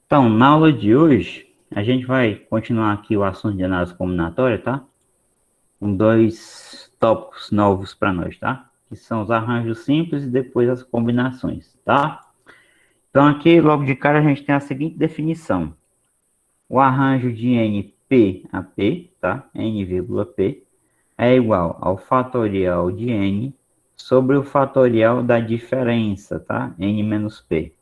Então, na aula de hoje, a gente vai continuar aqui o assunto de análise combinatória, tá? Com dois tópicos novos para nós, tá? Que são os arranjos simples e depois as combinações, tá? Então, aqui, logo de cara, a gente tem a seguinte definição. O arranjo de NP a P, tá? N,P é igual ao fatorial de N sobre o fatorial da diferença, tá? N menos P.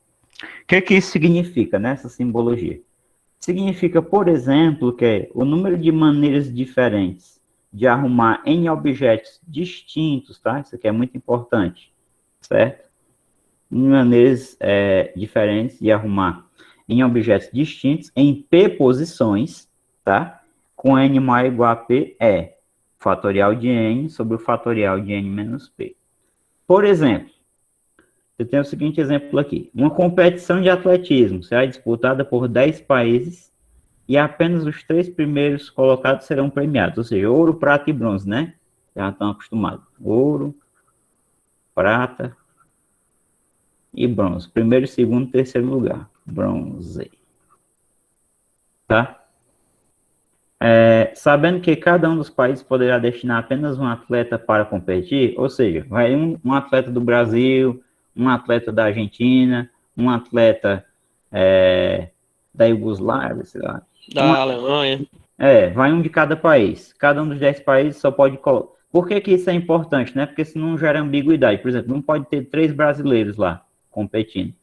O que isso significa nessa simbologia? Significa, por exemplo, que o número de maneiras diferentes de arrumar em objetos distintos, tá? Isso aqui é muito importante, certo? Maneiras diferentes de arrumar em objetos distintos em P posições, tá? Com N maior ou igual a P é fatorial de N sobre o fatorial de N menos P. Por exemplo, eu tenho o seguinte exemplo aqui. Uma competição de atletismo será disputada por 10 países e apenas os 3 primeiros colocados serão premiados, ou seja, ouro, prata e bronze, né? Já estão acostumados. Ouro, prata e bronze. Primeiro, segundo, terceiro lugar. Bronze. Tá? Sabendo que cada um dos países poderá destinar apenas um atleta para competir, ou seja, vai um atleta do Brasil, um atleta da Argentina, um atleta da Iugoslávia, sei lá. Da Alemanha. Vai um de cada país. Cada um dos 10 países só pode colocar. Por que isso é importante, né? Porque senão gera ambiguidade. Por exemplo, não pode ter 3 brasileiros lá competindo.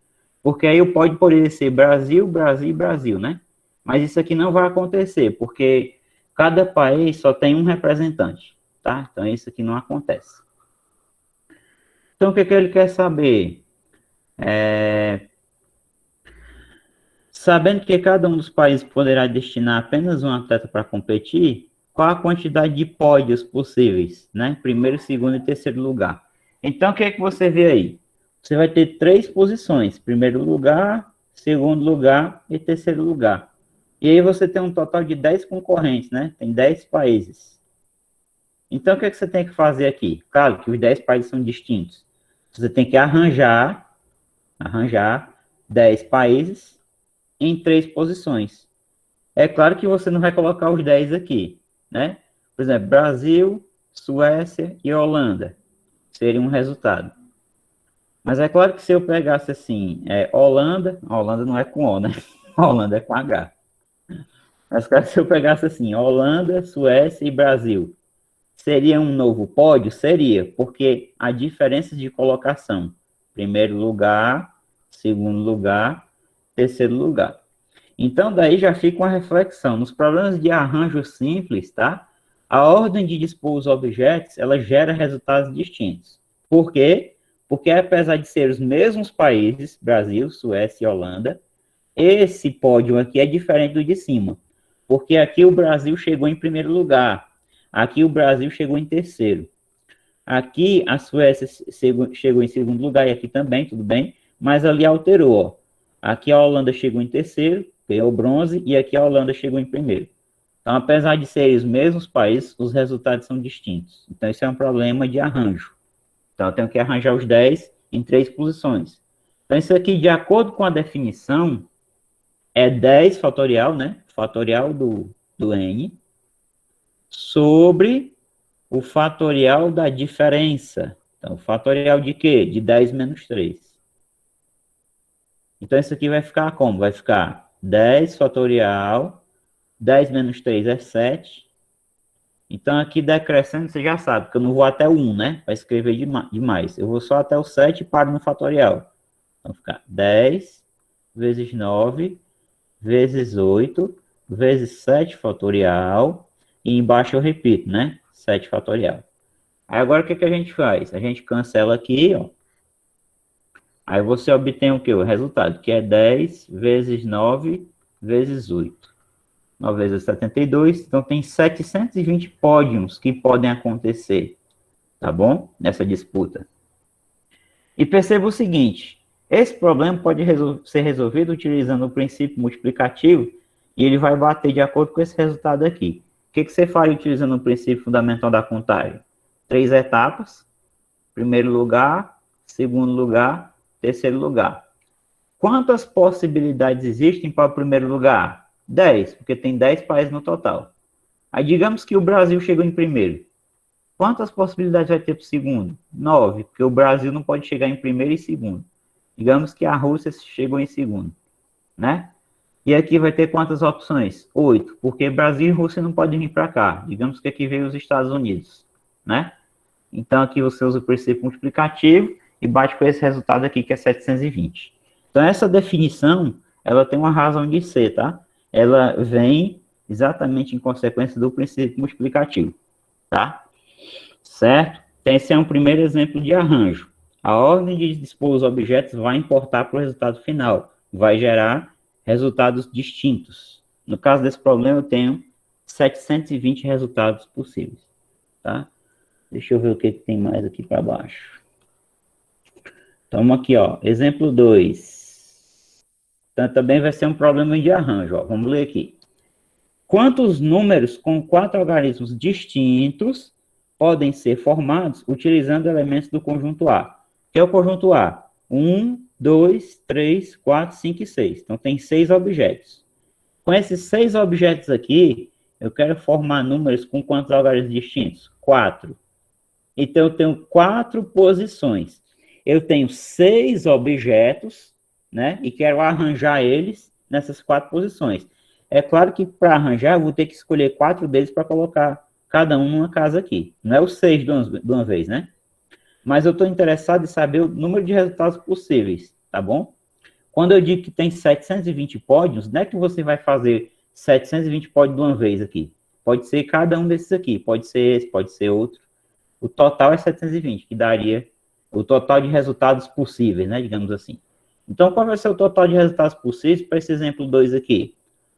Porque aí o pódio poderia ser Brasil, Brasil e Brasil, né? Mas isso aqui não vai acontecer, porque cada país só tem um representante, tá? Então isso aqui não acontece. Então o que ele quer saber? Sabendo que cada um dos países poderá destinar apenas um atleta para competir, qual a quantidade de pódios possíveis, né? Primeiro, segundo e terceiro lugar. Então, o que é que você vê aí? Você vai ter 3 posições: primeiro lugar, segundo lugar e terceiro lugar. E aí você tem um total de 10 concorrentes, né? Tem 10 países. Então, o que é que você tem que fazer aqui? Claro que os 10 países são distintos. Você tem que arranjar 10 países em 3 posições. É claro que você não vai colocar os 10 aqui, né? Por exemplo, Brasil, Suécia e Holanda seria um resultado. Mas é claro que se eu pegasse assim, Holanda, a Holanda não é com O, né? A Holanda é com H. Mas claro, se eu pegasse assim, Holanda, Suécia e Brasil, seria um novo pódio? Seria, porque há diferenças de colocação. Primeiro lugar, segundo lugar, terceiro lugar. Então, daí já fica uma reflexão. Nos problemas de arranjo simples, tá? A ordem de dispor os objetos, ela gera resultados distintos. Por quê? Porque apesar de ser os mesmos países, Brasil, Suécia e Holanda, esse pódio aqui é diferente do de cima. Porque aqui o Brasil chegou em primeiro lugar. Aqui o Brasil chegou em terceiro. Aqui a Suécia chegou em segundo lugar e aqui também, tudo bem. Mas ali alterou, ó. Aqui a Holanda chegou em terceiro, ganhou bronze, e aqui a Holanda chegou em primeiro. Então, apesar de serem os mesmos países, os resultados são distintos. Então, isso é um problema de arranjo. Então, eu tenho que arranjar os 10 em 3 posições. Então, isso aqui, de acordo com a definição, é 10 fatorial, né? Fatorial do N, sobre o fatorial da diferença. Então, fatorial de quê? De 10 menos 3. Então, isso aqui vai ficar como? Vai ficar 10 fatorial, 10 menos 3 é 7. Então, aqui decrescendo, você já sabe que eu não vou até o 1, né? Para escrever demais. Eu vou só até o 7 e paro no fatorial. Então, fica 10 vezes 9 vezes 8 vezes 7 fatorial. E embaixo eu repito, né? 7 fatorial. Aí, agora, o que a gente faz? A gente cancela aqui, ó. Aí você obtém o que? O resultado, que é 10 vezes 9 vezes 8. 9 vezes 72, então tem 720 pódios que podem acontecer, tá bom? Nessa disputa. E perceba o seguinte, esse problema pode ser resolvido utilizando o princípio multiplicativo e ele vai bater de acordo com esse resultado aqui. O que você faria utilizando o princípio fundamental da contagem? 3 etapas, primeiro lugar, segundo lugar, terceiro lugar. Quantas possibilidades existem para o primeiro lugar? 10, porque tem 10 países no total. Aí digamos que o Brasil chegou em primeiro. Quantas possibilidades vai ter para o segundo? 9, porque o Brasil não pode chegar em primeiro e segundo. Digamos que a Rússia chegou em segundo, né? E aqui vai ter quantas opções? 8, porque Brasil e Rússia não podem vir para cá. Digamos que aqui veio os Estados Unidos, né? Então aqui você usa o princípio multiplicativo e bate com esse resultado aqui que é 720. Então essa definição, ela tem uma razão de ser, tá? Ela vem exatamente em consequência do princípio multiplicativo, tá? Certo? Então esse é um primeiro exemplo de arranjo. A ordem de dispor os objetos vai importar para o resultado final, vai gerar resultados distintos. No caso desse problema, eu tenho 720 resultados possíveis, tá? Deixa eu ver o que tem mais aqui para baixo. Toma aqui, ó, exemplo 2. Então, também vai ser um problema de arranjo, ó. Vamos ler aqui. Quantos números com 4 algarismos distintos podem ser formados utilizando elementos do conjunto A? Que é o conjunto A? 1, 2, 3, 4, 5 e 6. Então, tem 6 objetos. Com esses 6 objetos aqui, eu quero formar números com quantos algarismos distintos? 4. Então, eu tenho 4 posições. Eu tenho 6 objetos, né? E quero arranjar eles nessas 4 posições. É claro que para arranjar, eu vou ter que escolher 4 deles para colocar cada um numa casa aqui. Não é os 6 de uma vez, né? Mas eu estou interessado em saber o número de resultados possíveis, tá bom? Quando eu digo que tem 720 pódios, não é que você vai fazer 720 pódios de uma vez aqui. Pode ser cada um desses aqui. Pode ser esse, pode ser outro. O total é 720, que daria o total de resultados possíveis, né? Digamos assim. Então, qual vai ser o total de resultados possíveis para esse exemplo 2 aqui?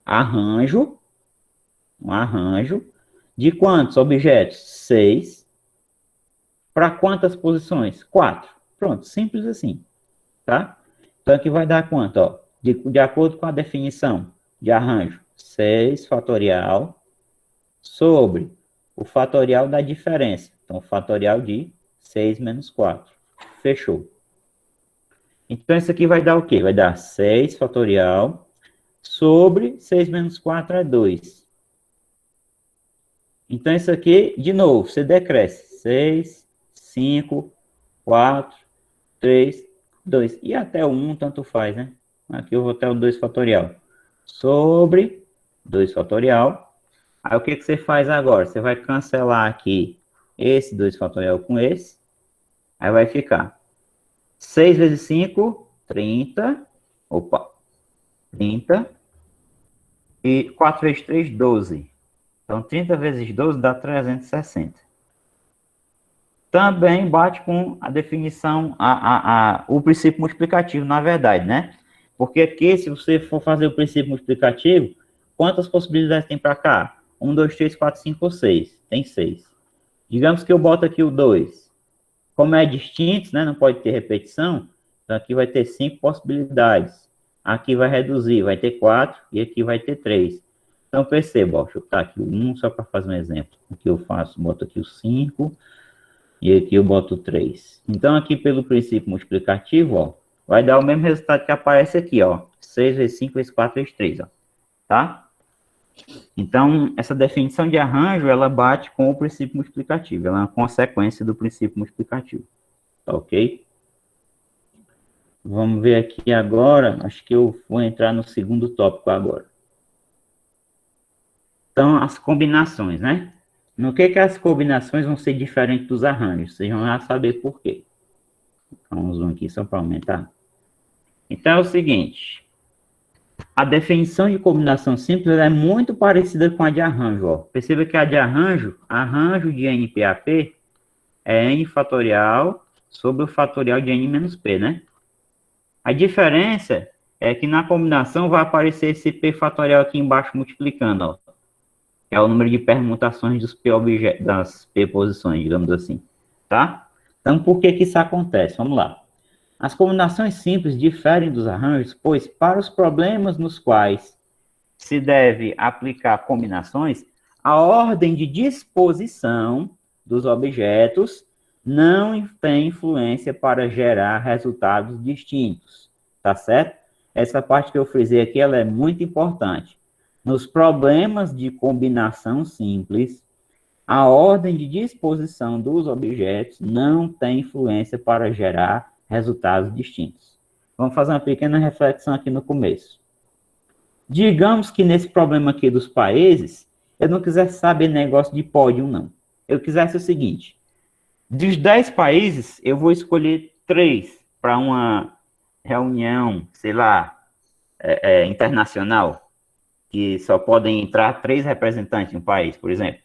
Um arranjo de quantos objetos? 6. Para quantas posições? 4. Pronto, simples assim, tá? Então, aqui vai dar quanto, ó? De acordo com a definição de arranjo, 6 fatorial sobre o fatorial da diferença. Então, o fatorial de 6 menos 4. Fechou. Então, isso aqui vai dar o quê? Vai dar 6 fatorial sobre 6 menos 4 é 2. Então, isso aqui, de novo, você decresce. 6, 5, 4, 3, 2. E até o 1, tanto faz, né? Aqui eu vou até o 2 fatorial. Sobre 2 fatorial. Aí, o que você faz agora? Você vai cancelar aqui esse 2 fatorial com esse. Aí vai ficar 6 vezes 5, 30. Opa, 30. E 4 vezes 3, 12. Então, 30 vezes 12 dá 360. Também bate com a definição, o princípio multiplicativo, na verdade, né? Porque aqui, se você for fazer o princípio multiplicativo, quantas possibilidades tem para cá? 1, 2, 3, 4, 5 ou 6. Tem 6. Digamos que eu boto aqui o 2. Como é distinto, né? Não pode ter repetição. Então, aqui vai ter 5 possibilidades. Aqui vai reduzir, vai ter 4 e aqui vai ter 3. Então, perceba, ó, deixa eu botar aqui o 1 só para fazer um exemplo. Aqui eu boto aqui o 5 e aqui eu boto o 3. Então, aqui pelo princípio multiplicativo, ó, vai dar o mesmo resultado que aparece aqui, ó. 6 vezes 5 vezes 4 vezes 3, ó. Tá? Então, essa definição de arranjo, ela bate com o princípio multiplicativo. Ela é uma consequência do princípio multiplicativo. Tá ok? Vamos ver aqui agora. Acho que eu vou entrar no segundo tópico agora. Então, as combinações, né? No que as combinações vão ser diferentes dos arranjos? Vocês vão já saber por quê. Vamos um aqui só para aumentar. Então, é o seguinte. A definição de combinação simples é muito parecida com a de arranjo. Ó. Perceba que a de arranjo de NPAP é N fatorial sobre o fatorial de N menos P, né? A diferença é que na combinação vai aparecer esse P fatorial aqui embaixo multiplicando, ó. É o número de permutações dos P das P posições, digamos assim, tá? Então, por que isso acontece? Vamos lá. As combinações simples diferem dos arranjos, pois para os problemas nos quais se deve aplicar combinações, a ordem de disposição dos objetos não tem influência para gerar resultados distintos, tá certo? essa parte que eu frisei aqui, ela é muito importante. Nos problemas de combinação simples, a ordem de disposição dos objetos não tem influência para gerar resultados distintos. Vamos fazer uma pequena reflexão aqui no começo. Digamos que nesse problema aqui dos países, eu não quisesse saber negócio de pódio, não. Eu quisesse o seguinte, dos 10 países, eu vou escolher 3 para uma reunião, sei lá, internacional, que só podem entrar 3 representantes em um país, por exemplo.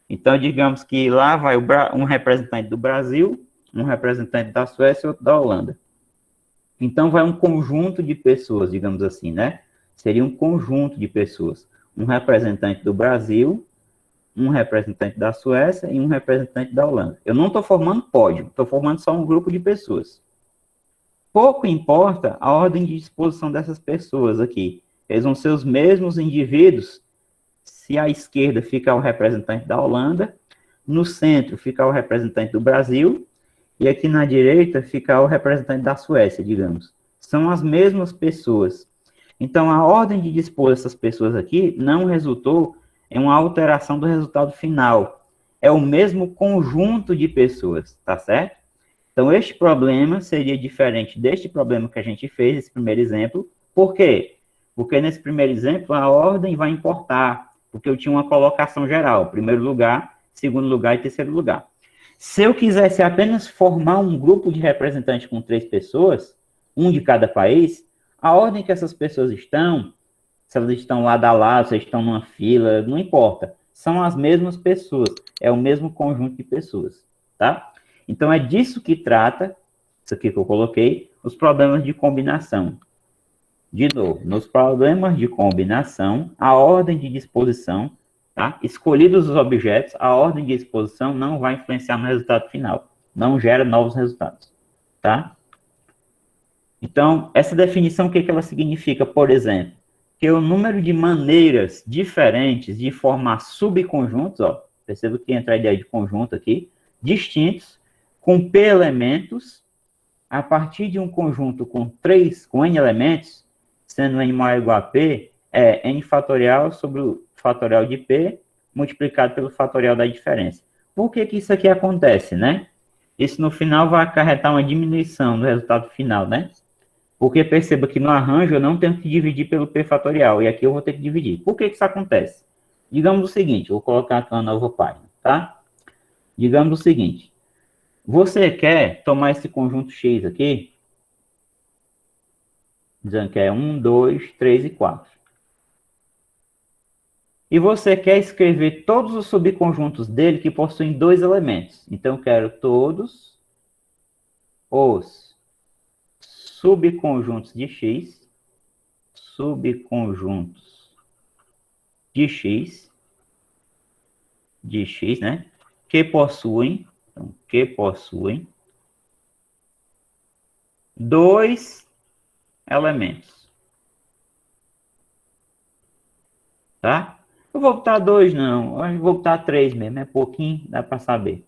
Então, digamos que lá vai um representante do Brasil, um representante da Suécia e outro da Holanda. Então, vai um conjunto de pessoas, digamos assim, né? Seria um conjunto de pessoas. Um representante do Brasil, um representante da Suécia e um representante da Holanda. Eu não estou formando pódio, estou formando só um grupo de pessoas. Pouco importa a ordem de disposição dessas pessoas aqui. Eles vão ser os mesmos indivíduos. Se à esquerda fica o representante da Holanda, no centro fica o representante do Brasil, e aqui na direita fica o representante da Suécia, digamos. São as mesmas pessoas. Então, a ordem de dispor essas pessoas aqui não resultou em uma alteração do resultado final. É o mesmo conjunto de pessoas, tá certo? Então, este problema seria diferente deste problema que a gente fez, esse primeiro exemplo. Por quê? Porque nesse primeiro exemplo, a ordem vai importar, porque eu tinha uma colocação geral, primeiro lugar, segundo lugar e terceiro lugar. Se eu quisesse apenas formar um grupo de representantes com 3 pessoas, um de cada país, a ordem que essas pessoas estão, se elas estão lado a lado, se elas estão numa fila, não importa. São as mesmas pessoas, é o mesmo conjunto de pessoas, tá? Então, é disso que trata, isso aqui que eu coloquei, os problemas de combinação. De novo, nos problemas de combinação, a ordem de disposição, tá? Escolhidos os objetos, a ordem de disposição não vai influenciar no resultado final, não gera novos resultados, tá? Então, essa definição, o que ela significa? Por exemplo, que o número de maneiras diferentes de formar subconjuntos, ó, perceba que entra a ideia de conjunto aqui, distintos, com P elementos, a partir de um conjunto com N elementos, sendo N maior ou igual a P, é N fatorial sobre o fatorial de P, multiplicado pelo fatorial da diferença. Por que isso aqui acontece, né? Isso no final vai acarretar uma diminuição no resultado final, né? Porque perceba que no arranjo eu não tenho que dividir pelo P fatorial, e aqui eu vou ter que dividir. Por que isso acontece? Digamos o seguinte, vou colocar aqui uma nova página, tá? Digamos o seguinte, você quer tomar esse conjunto X aqui, dizendo que é 1, 2, 3 e 4. E você quer escrever todos os subconjuntos dele que possuem 2 elementos. Então, eu quero todos os subconjuntos de X, de X, né? Que possuem 2 elementos. Tá? Eu vou botar 2, não. Eu vou botar 3 mesmo. É pouquinho, dá para saber.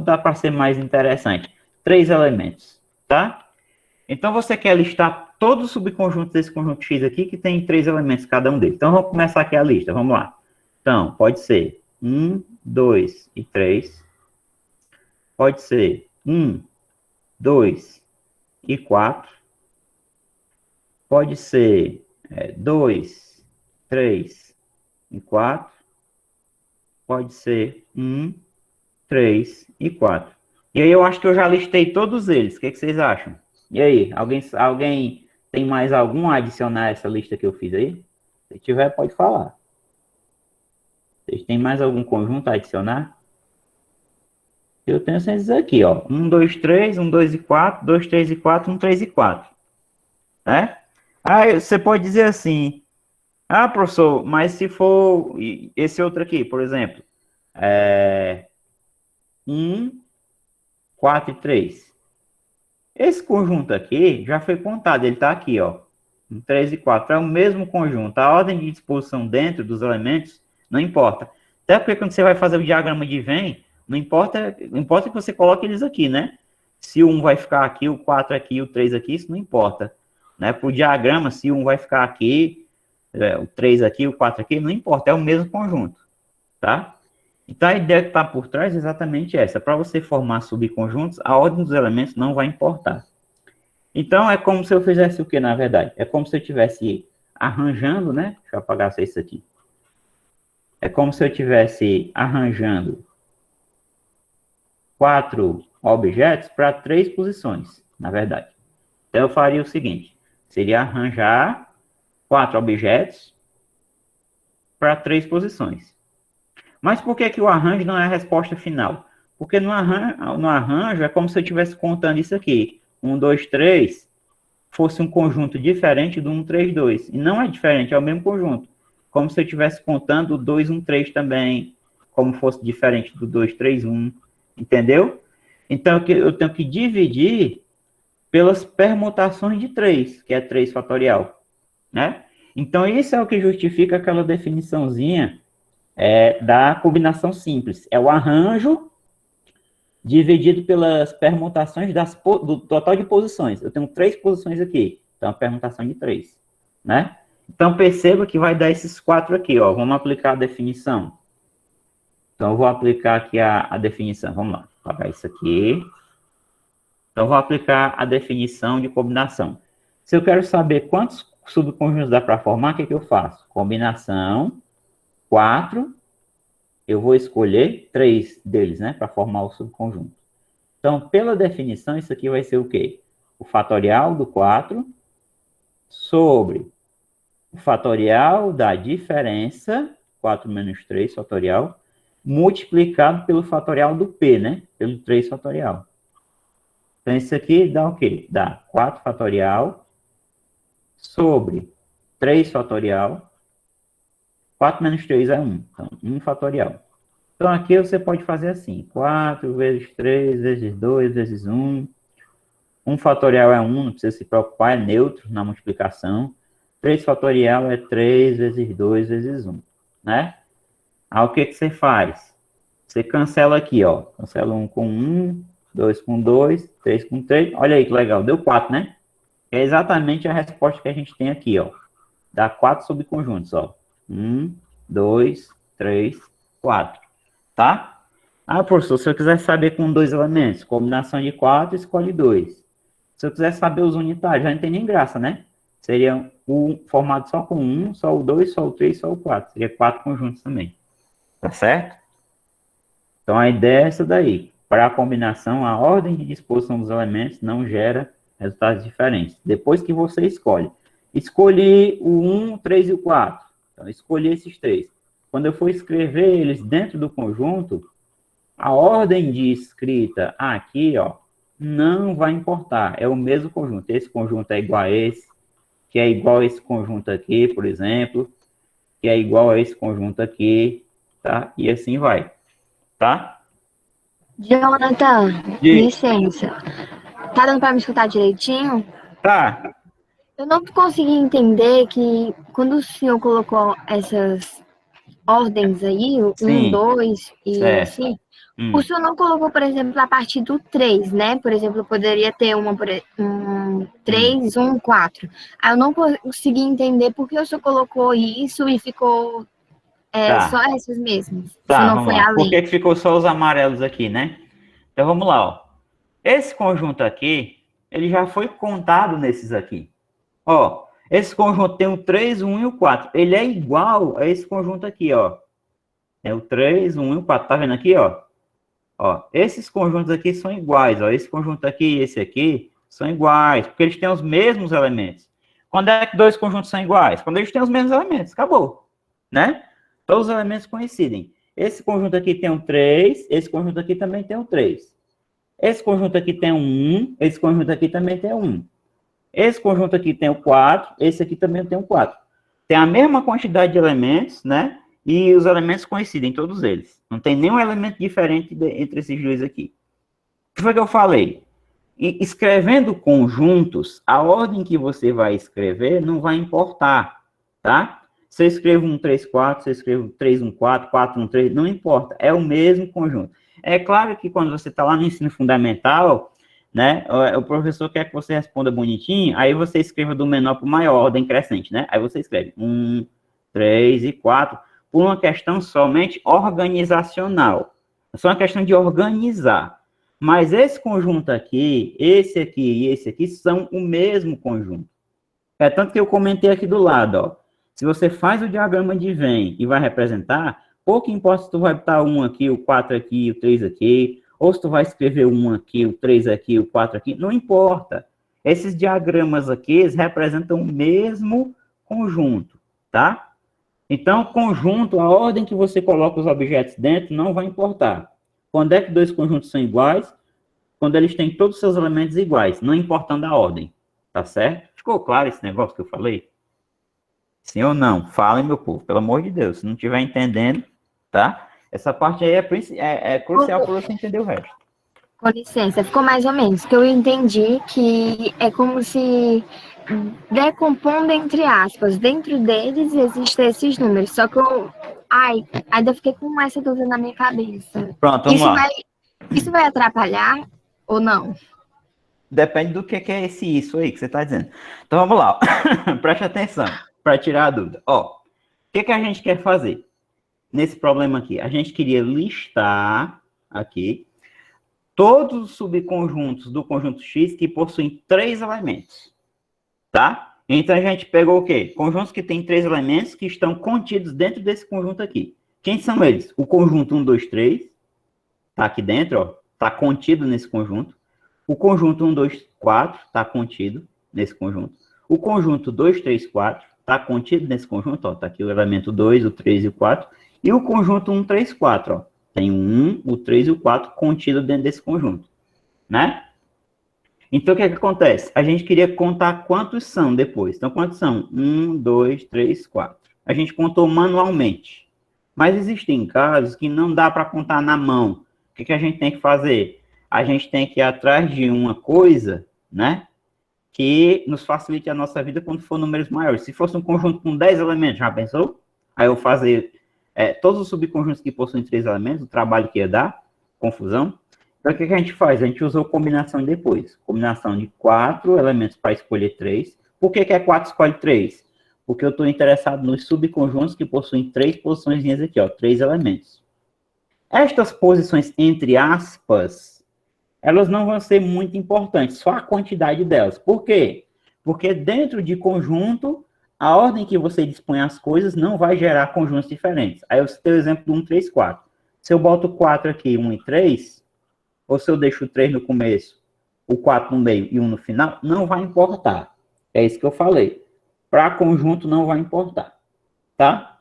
Dá para ser mais interessante. 3 elementos, tá? Então, você quer listar todos os subconjuntos desse conjunto X aqui, que tem 3 elementos cada um deles. Então, vamos começar aqui a lista. Vamos lá. Então, pode ser 1, 2 e 3. Pode ser 1, 2 e 4. Pode ser 2, 3 e 4. Pode ser 1, 3 e 4. E aí eu acho que eu já listei todos eles. O que vocês acham? E aí, alguém tem mais algum a adicionar a essa lista que eu fiz aí? Se tiver, pode falar. Vocês têm mais algum conjunto a adicionar? Eu tenho esses aqui, ó. 1, 2, 3, 1, 2 e 4, 2, 3 e 4, 1, 3 e 4. Né? Aí você pode dizer assim, ah, professor, mas se for esse outro aqui, por exemplo, 1, 4 e 3. Esse conjunto aqui já foi contado, ele está aqui, ó. 3 e 4 é o mesmo conjunto. A ordem de disposição dentro dos elementos não importa. Até porque quando você vai fazer o diagrama de Venn, não importa que você coloque eles aqui, né? Se o 1 vai ficar aqui, o 4 aqui, o 3 aqui, isso não importa. né? Para o diagrama, se um vai ficar aqui, o 3 aqui, o 4 aqui, não importa, é o mesmo conjunto, tá? Então, a ideia que está por trás é exatamente essa. Para você formar subconjuntos, a ordem dos elementos não vai importar. Então, é como se eu fizesse o que, na verdade? É como se eu estivesse arranjando, né? Deixa eu apagar isso aqui. É como se eu estivesse arranjando 4 objetos para 3 posições, na verdade. Então, eu faria o seguinte. Seria arranjar 4 objetos para 3 posições. Mas por que o arranjo não é a resposta final? Porque no arranjo é como se eu estivesse contando isso aqui. 1, 2, 3 fosse um conjunto diferente do 1, 3, 2. E não é diferente, é o mesmo conjunto. Como se eu estivesse contando o 2, 1, 3 também. Como fosse diferente do 2, 3, 1. Entendeu? Então, eu tenho que dividir pelas permutações de 3, que é 3 fatorial. Né? Então, isso é o que justifica aquela definiçãozinha da combinação simples. É o arranjo dividido pelas permutações do total de posições. Eu tenho 3 posições aqui, então a permutação de 3, né? Então perceba que vai dar esses 4 aqui, ó. Vamos aplicar a definição. Então eu vou aplicar aqui a definição. Vamos lá, vou apagar isso aqui. Então eu vou aplicar a definição de combinação. Se eu quero saber quantos subconjuntos dá para formar, o que eu faço? Combinação 4. Eu vou escolher 3 deles, né, para formar o subconjunto. Então, pela definição, isso aqui vai ser o quê? O fatorial do 4 sobre o fatorial da diferença, 4 menos 3 fatorial, multiplicado pelo fatorial do P, né? Pelo 3 fatorial. Então, isso aqui dá o quê? Dá 4 fatorial sobre 3 fatorial. 4 menos 3 é 1. Então, 1 fatorial. Então, aqui você pode fazer assim. 4 vezes 3 vezes 2 vezes 1. 1 fatorial é 1, não precisa se preocupar, é neutro na multiplicação. 3 fatorial é 3 vezes 2 vezes 1, né? Aí, o que você faz? Você cancela aqui, ó. Cancela 1 com 1, 2 com 2, 3 com 3. Olha aí que legal, deu 4, né? É exatamente a resposta que a gente tem aqui, ó. Dá 4 subconjuntos, ó. 1, 2, 3, 4. Tá? Ah, professor, se eu quiser saber com 2 elementos, combinação de 4, escolhe 2. Se eu quiser saber os unitários, já não tem nem graça, né? Seria formado só com 1, só o 2, só o 3, só o 4. Seria 4 conjuntos também. Tá certo? Então, a ideia é essa daí. Para a combinação, a ordem de disposição dos elementos não gera resultados diferentes. Depois que você escolhe. Escolhi o 1, o 3 e o 4. Então, escolhi esses 3. Quando eu for escrever eles dentro do conjunto, a ordem de escrita aqui, ó, não vai importar. É o mesmo conjunto. Esse conjunto é igual a esse, que é igual a esse conjunto aqui, por exemplo, que é igual a esse conjunto aqui, tá? E assim vai, tá? Jonathan, licença. Tá dando para me escutar direitinho? Tá. Eu não consegui entender que quando o senhor colocou essas ordens aí, o 1, 2 e Certo. assim, o senhor não colocou, por exemplo, a partir do 3, né? Por exemplo, poderia ter um 3, 1, 4. Aí eu não consegui entender por que o senhor colocou isso e ficou só essas mesmas. Se Tá, não vamos foi lá. Por além. que ficou só os amarelos aqui, né? Então vamos lá, ó. Esse conjunto aqui, ele já foi contado nesses aqui. Ó, esse conjunto tem o 3, o 1 e o 4. Ele é igual a esse conjunto aqui, ó. É o 3, o 1 e o 4. Tá vendo aqui, ó? Ó, esses conjuntos aqui são iguais, ó. Esse conjunto aqui e esse aqui são iguais, porque eles têm os mesmos elementos. Quando é que 2 conjuntos são iguais? Quando eles têm os mesmos elementos. Acabou, né? Todos os elementos coincidem. Esse conjunto aqui tem um 3, esse conjunto aqui também tem um 3. Esse conjunto aqui tem um 1, esse conjunto aqui também tem um 1. Esse conjunto aqui tem o 4, esse aqui também tem o 4. Tem a mesma quantidade de elementos, né? E os elementos coincidem, todos eles. Não tem nenhum elemento diferente entre esses dois aqui. O que foi que eu falei? E escrevendo conjuntos, a ordem que você vai escrever não vai importar, tá? Se eu escrevo um 3, 4, se eu escrevo 3, 1, 4, 4, 1, 3, não importa. É o mesmo conjunto. É claro que quando você está lá no ensino fundamental, né? O professor quer que você responda bonitinho, aí você escreva do menor para o maior, ordem crescente, né? Aí você escreve 1, 3 e 4, por uma questão somente organizacional. É só uma questão de organizar. Mas esse conjunto aqui, esse aqui e esse aqui são o mesmo conjunto. É tanto que eu comentei aqui do lado, ó. Se você faz o diagrama de Venn e vai representar, pouco importa se tu vai botar 1 aqui, o 4 aqui, o 3 aqui, ou se tu vai escrever o 1 aqui, o 3 aqui, o 4 aqui, não importa. Esses diagramas aqui, eles representam o mesmo conjunto, tá? Então, conjunto, a ordem que você coloca os objetos dentro não vai importar. Quando é que dois conjuntos são iguais? Quando eles têm todos os seus elementos iguais, não importando a ordem. Tá certo? Ficou claro esse negócio que eu falei? Sim ou não? Falem, meu povo, pelo amor de Deus. Se não estiver entendendo, tá? Essa parte aí é crucial para você entender o resto. Com licença, ficou mais ou menos. Que eu entendi que é como se decompondo entre aspas. Dentro deles existem esses números. Só que eu ainda fiquei com essa dúvida na minha cabeça. Pronto, vamos lá. Isso vai atrapalhar ou não? Depende do que é isso aí que você está dizendo. Então vamos lá. Preste atenção para tirar a dúvida. Ó, o que a gente quer fazer nesse problema aqui? A gente queria listar aqui todos os subconjuntos do conjunto X que possuem 3 elementos, tá? Então, a gente pegou o quê? Conjuntos que têm 3 elementos que estão contidos dentro desse conjunto aqui. Quem são eles? O conjunto 1, 2, 3, tá aqui dentro, ó, tá contido nesse conjunto. O conjunto 1, 2, 4 tá contido nesse conjunto. O conjunto 2, 3, 4 tá contido nesse conjunto, ó, tá aqui o elemento 2, o 3 e o 4. E o conjunto 1, 3, 4, ó, tem o 1, o 3 e o 4 contido dentro desse conjunto, né? Então, o que acontece? A gente queria contar quantos são depois. Então, quantos são? 1, 2, 3, 4. A gente contou manualmente. Mas existem casos que não dá para contar na mão. O que a gente tem que fazer? A gente tem que ir atrás de uma coisa, né? Que nos facilite a nossa vida quando for números maiores. Se fosse um conjunto com 10 elementos, já pensou? Aí eu fazer todos os subconjuntos que possuem 3 elementos, o trabalho que ia dar, confusão. Então, o que a gente faz? A gente usou combinação depois. Combinação de 4 elementos para escolher 3. Por que é 4 escolhe 3? Porque eu estou interessado nos subconjuntos que possuem 3 posições aqui, ó, 3 elementos. Estas posições, entre aspas, elas não vão ser muito importantes, só a quantidade delas. Por quê? Porque dentro de conjunto, a ordem que você dispõe as coisas não vai gerar conjuntos diferentes. Aí eu citei o exemplo do 1, 3, 4. Se eu boto 4 aqui, 1 e 3, ou se eu deixo o 3 no começo, o 4 no meio e 1 no final, não vai importar. É isso que eu falei. Para conjunto não vai importar. Tá?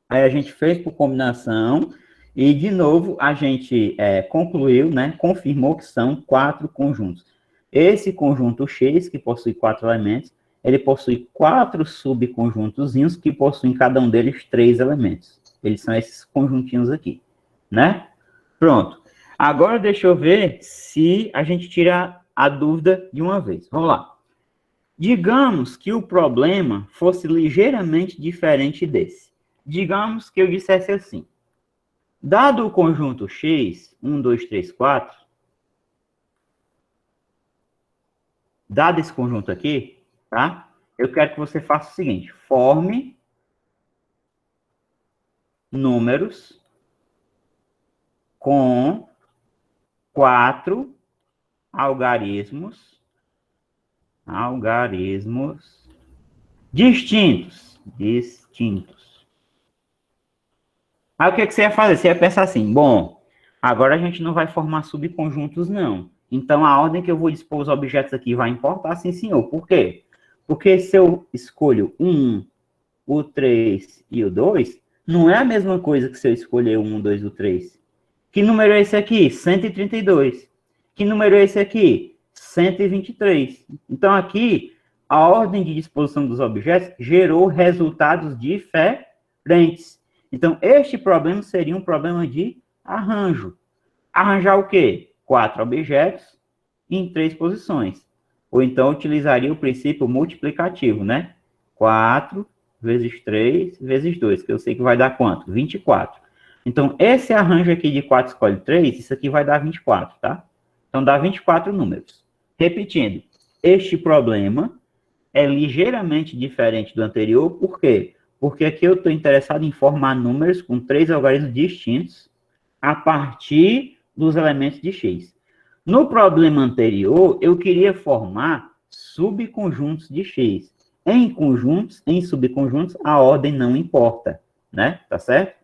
Aí a gente fez por combinação e, de novo, a gente concluiu, né, confirmou que são 4 conjuntos. Esse conjunto X, que possui 4 elementos, ele possui 4 subconjuntozinhos que possuem cada um deles 3 elementos. Eles são esses conjuntinhos aqui, né? Pronto. Agora deixa eu ver se a gente tira a dúvida de uma vez. Vamos lá. Digamos que o problema fosse ligeiramente diferente desse. Digamos que eu dissesse assim. Dado o conjunto X, 1, 2, 3, 4, dado esse conjunto aqui, tá? Eu quero que você faça o seguinte. Forme números com 4 algarismos distintos. Aí o que você ia fazer? Você ia pensar assim, bom, agora a gente não vai formar subconjuntos, não. Então a ordem que eu vou dispor os objetos aqui vai importar, sim, senhor. Por quê? Porque se eu escolho o 1, o 3 e o 2, não é a mesma coisa que se eu escolher o 1, o 2 e o 3. Que número é esse aqui? 132. Que número é esse aqui? 123. Então, aqui, a ordem de disposição dos objetos gerou resultados diferentes. Então, este problema seria um problema de arranjo. Arranjar o quê? 4 objetos em 3 posições. Ou então, utilizaria o princípio multiplicativo, né? 4 vezes 3 vezes 2, que eu sei que vai dar quanto? 24. Então, esse arranjo aqui de 4 escolhe 3, isso aqui vai dar 24, tá? Então, dá 24 números. Repetindo, este problema é ligeiramente diferente do anterior, por quê? Porque aqui eu estou interessado em formar números com 3 algarismos distintos a partir dos elementos de X. No problema anterior, eu queria formar subconjuntos de X. Em conjuntos, em subconjuntos, a ordem não importa, né? Tá certo?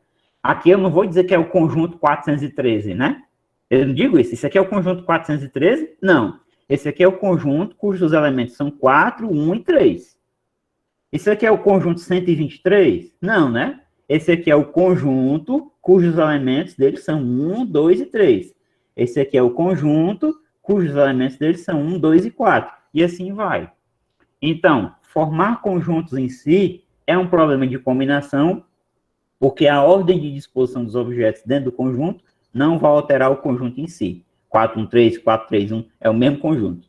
Aqui eu não vou dizer que é o conjunto 413, né? Eu não digo isso. Isso aqui é o conjunto 413? Não. Esse aqui é o conjunto cujos elementos são 4, 1 e 3. Isso aqui é o conjunto 123? Não, né? Esse aqui é o conjunto cujos elementos deles são 1, 2 e 3. Esse aqui é o conjunto cujos elementos deles são 1, 2 e 4. E assim vai. Então, formar conjuntos em si é um problema de combinação, porque a ordem de disposição dos objetos dentro do conjunto não vai alterar o conjunto em si. 4, 1, 3, 4, 3, 1 é o mesmo conjunto.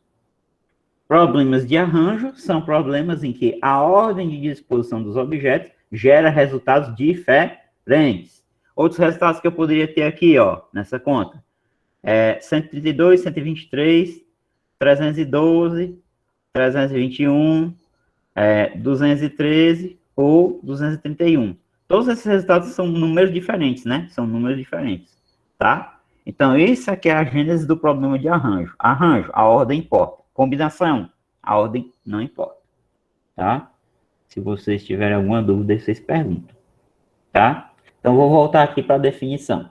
Problemas de arranjo são problemas em que a ordem de disposição dos objetos gera resultados diferentes. Outros resultados que eu poderia ter aqui, ó, nessa conta. 132, 123, 312, 321, 213 ou 231. Todos esses resultados são números diferentes, né? São números diferentes, tá? Então, isso aqui é a gênese do problema de arranjo. Arranjo, a ordem importa. Combinação, a ordem não importa, tá? Se vocês tiverem alguma dúvida, vocês perguntam, tá? Então, vou voltar aqui para a definição.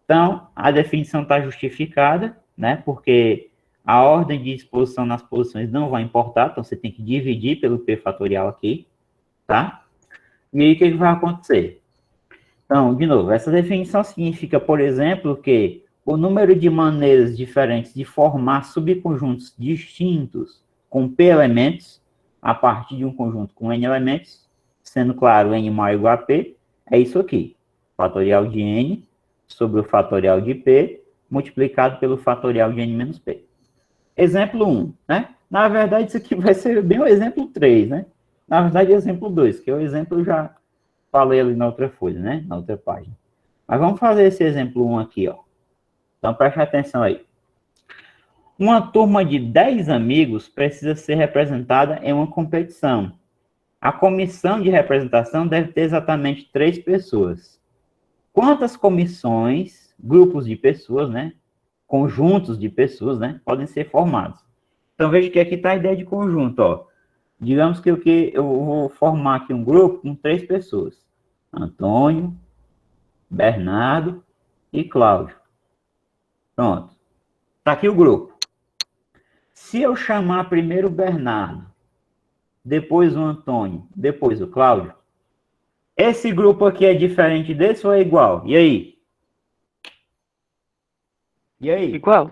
Então, a definição está justificada, né? Porque a ordem de disposição nas posições não vai importar, então você tem que dividir pelo P fatorial aqui, tá? E aí, o que vai acontecer? Então, de novo, essa definição significa, por exemplo, que o número de maneiras diferentes de formar subconjuntos distintos com P elementos, a partir de um conjunto com N elementos, sendo claro, N maior ou igual a P, é isso aqui. Fatorial de N sobre o fatorial de P, multiplicado pelo fatorial de N menos P. Exemplo 1, né? Na verdade, isso aqui vai ser bem o exemplo 3, né? Na verdade, exemplo 2, que é o exemplo eu já falei ali na outra folha, né? Na outra página. Mas vamos fazer esse exemplo 1 aqui, ó. Então, preste atenção aí. Uma turma de 10 amigos precisa ser representada em uma competição. A comissão de representação deve ter exatamente 3 pessoas. Quantas comissões, grupos de pessoas, né? Conjuntos de pessoas, né? Podem ser formados. Então, veja que aqui está a ideia de conjunto, ó. Digamos que eu vou formar aqui um grupo com 3 pessoas. Antônio, Bernardo e Cláudio. Pronto. Está aqui o grupo. Se eu chamar primeiro o Bernardo, depois o Antônio, depois o Cláudio, esse grupo aqui é diferente desse ou é igual? E aí? E aí? Igual.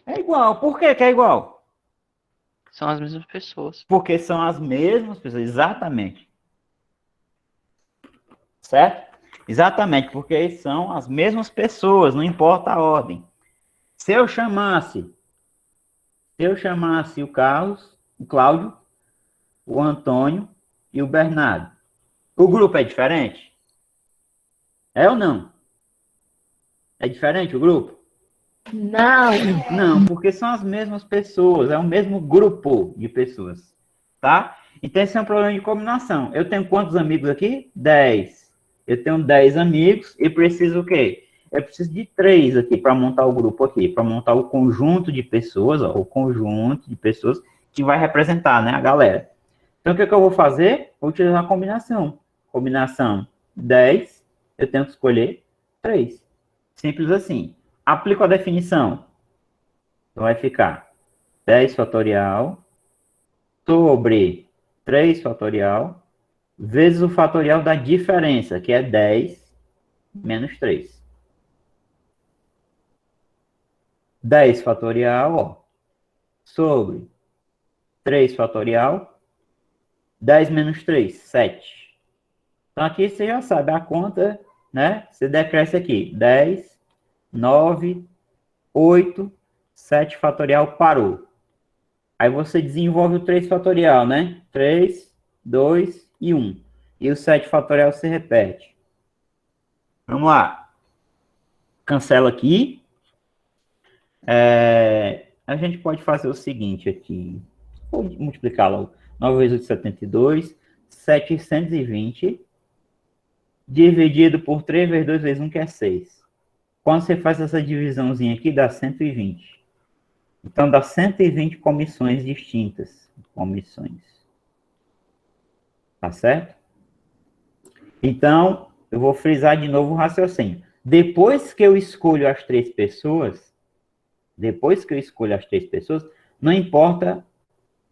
É igual. Por que é igual? São as mesmas pessoas. Porque são as mesmas pessoas, exatamente. Certo? Exatamente, porque são as mesmas pessoas, não importa a ordem. Se eu chamasse o Carlos, o Cláudio, o Antônio e o Bernardo, o grupo é diferente? É ou não? É diferente o grupo? Não. Não, porque são as mesmas pessoas, é o mesmo grupo de pessoas, tá? Então, esse é um problema de combinação. Eu tenho quantos amigos aqui? 10. Eu tenho 10 amigos e preciso o quê? Eu preciso de 3 aqui para montar o grupo aqui, para montar o conjunto de pessoas, ó, o conjunto de pessoas que vai representar, né, a galera. Então, o que eu vou fazer? Vou utilizar a combinação. Combinação 10, eu tenho que escolher 3. Simples assim. Aplico a definição. Então, vai ficar 10 fatorial sobre 3 fatorial vezes o fatorial da diferença, que é 10 menos 3. 10 fatorial, ó, sobre 3 fatorial, 10 menos 3, 7. Então, aqui você já sabe a conta, né? Você decresce aqui, 10, 9, 8, 7 fatorial, parou. Aí você desenvolve o 3 fatorial, né? 3, 2 e 1. E o 7 fatorial se repete. Vamos lá. Cancela aqui. A gente pode fazer o seguinte aqui. Vou multiplicar logo. 9 vezes 8, 72. 720 dividido por 3 vezes 2 vezes 1, que é 6. Quando você faz essa divisãozinha aqui, dá 120. Então, dá 120 comissões distintas. Comissões. Tá certo? Então, eu vou frisar de novo o raciocínio. Depois que eu escolho as 3 pessoas, não importa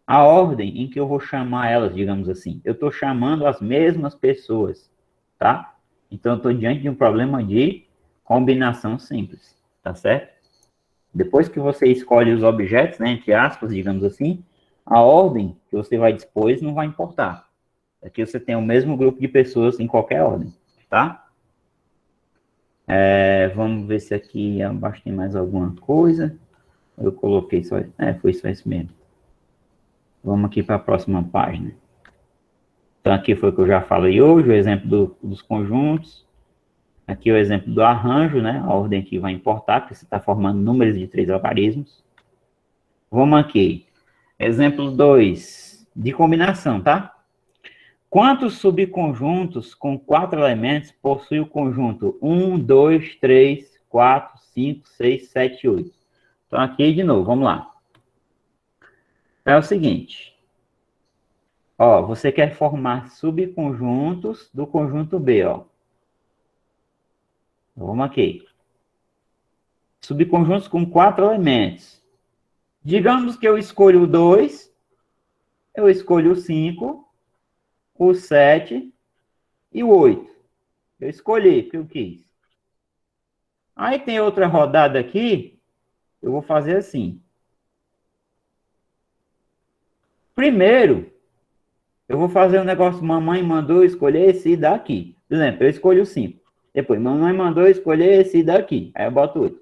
a ordem em que eu vou chamar elas, digamos assim. Eu estou chamando as mesmas pessoas, tá? Então, eu estou diante de um problema de combinação simples, tá certo? Depois que você escolhe os objetos, né, entre aspas, digamos assim, a ordem que você vai dispor não vai importar. Aqui você tem o mesmo grupo de pessoas em qualquer ordem, tá? Vamos ver se aqui abaixo tem mais alguma coisa. Eu coloquei só... foi só isso mesmo. Vamos aqui para a próxima página. Então, aqui foi o que eu já falei hoje, o exemplo dos conjuntos. Aqui o exemplo do arranjo, né? A ordem aqui vai importar, porque você está formando números de 3 algarismos. Vamos aqui. Exemplo 2, de combinação, tá? Quantos subconjuntos com 4 elementos possui o conjunto 1, 2, 3, 4, 5, 6, 7, 8? Então, aqui de novo, vamos lá. É o seguinte. Ó, você quer formar subconjuntos do conjunto B, ó. Vamos aqui. Subconjuntos com 4 elementos. Digamos que eu escolho o 2, eu escolho o 5, o 7 e o 8. Eu escolhi, porque eu quis. Aí tem outra rodada aqui, eu vou fazer assim. Primeiro, eu vou fazer um negócio, mamãe mandou escolher esse daqui. Por exemplo, eu escolho o 5. Depois, mamãe mandou escolher esse daqui. Aí eu boto 8.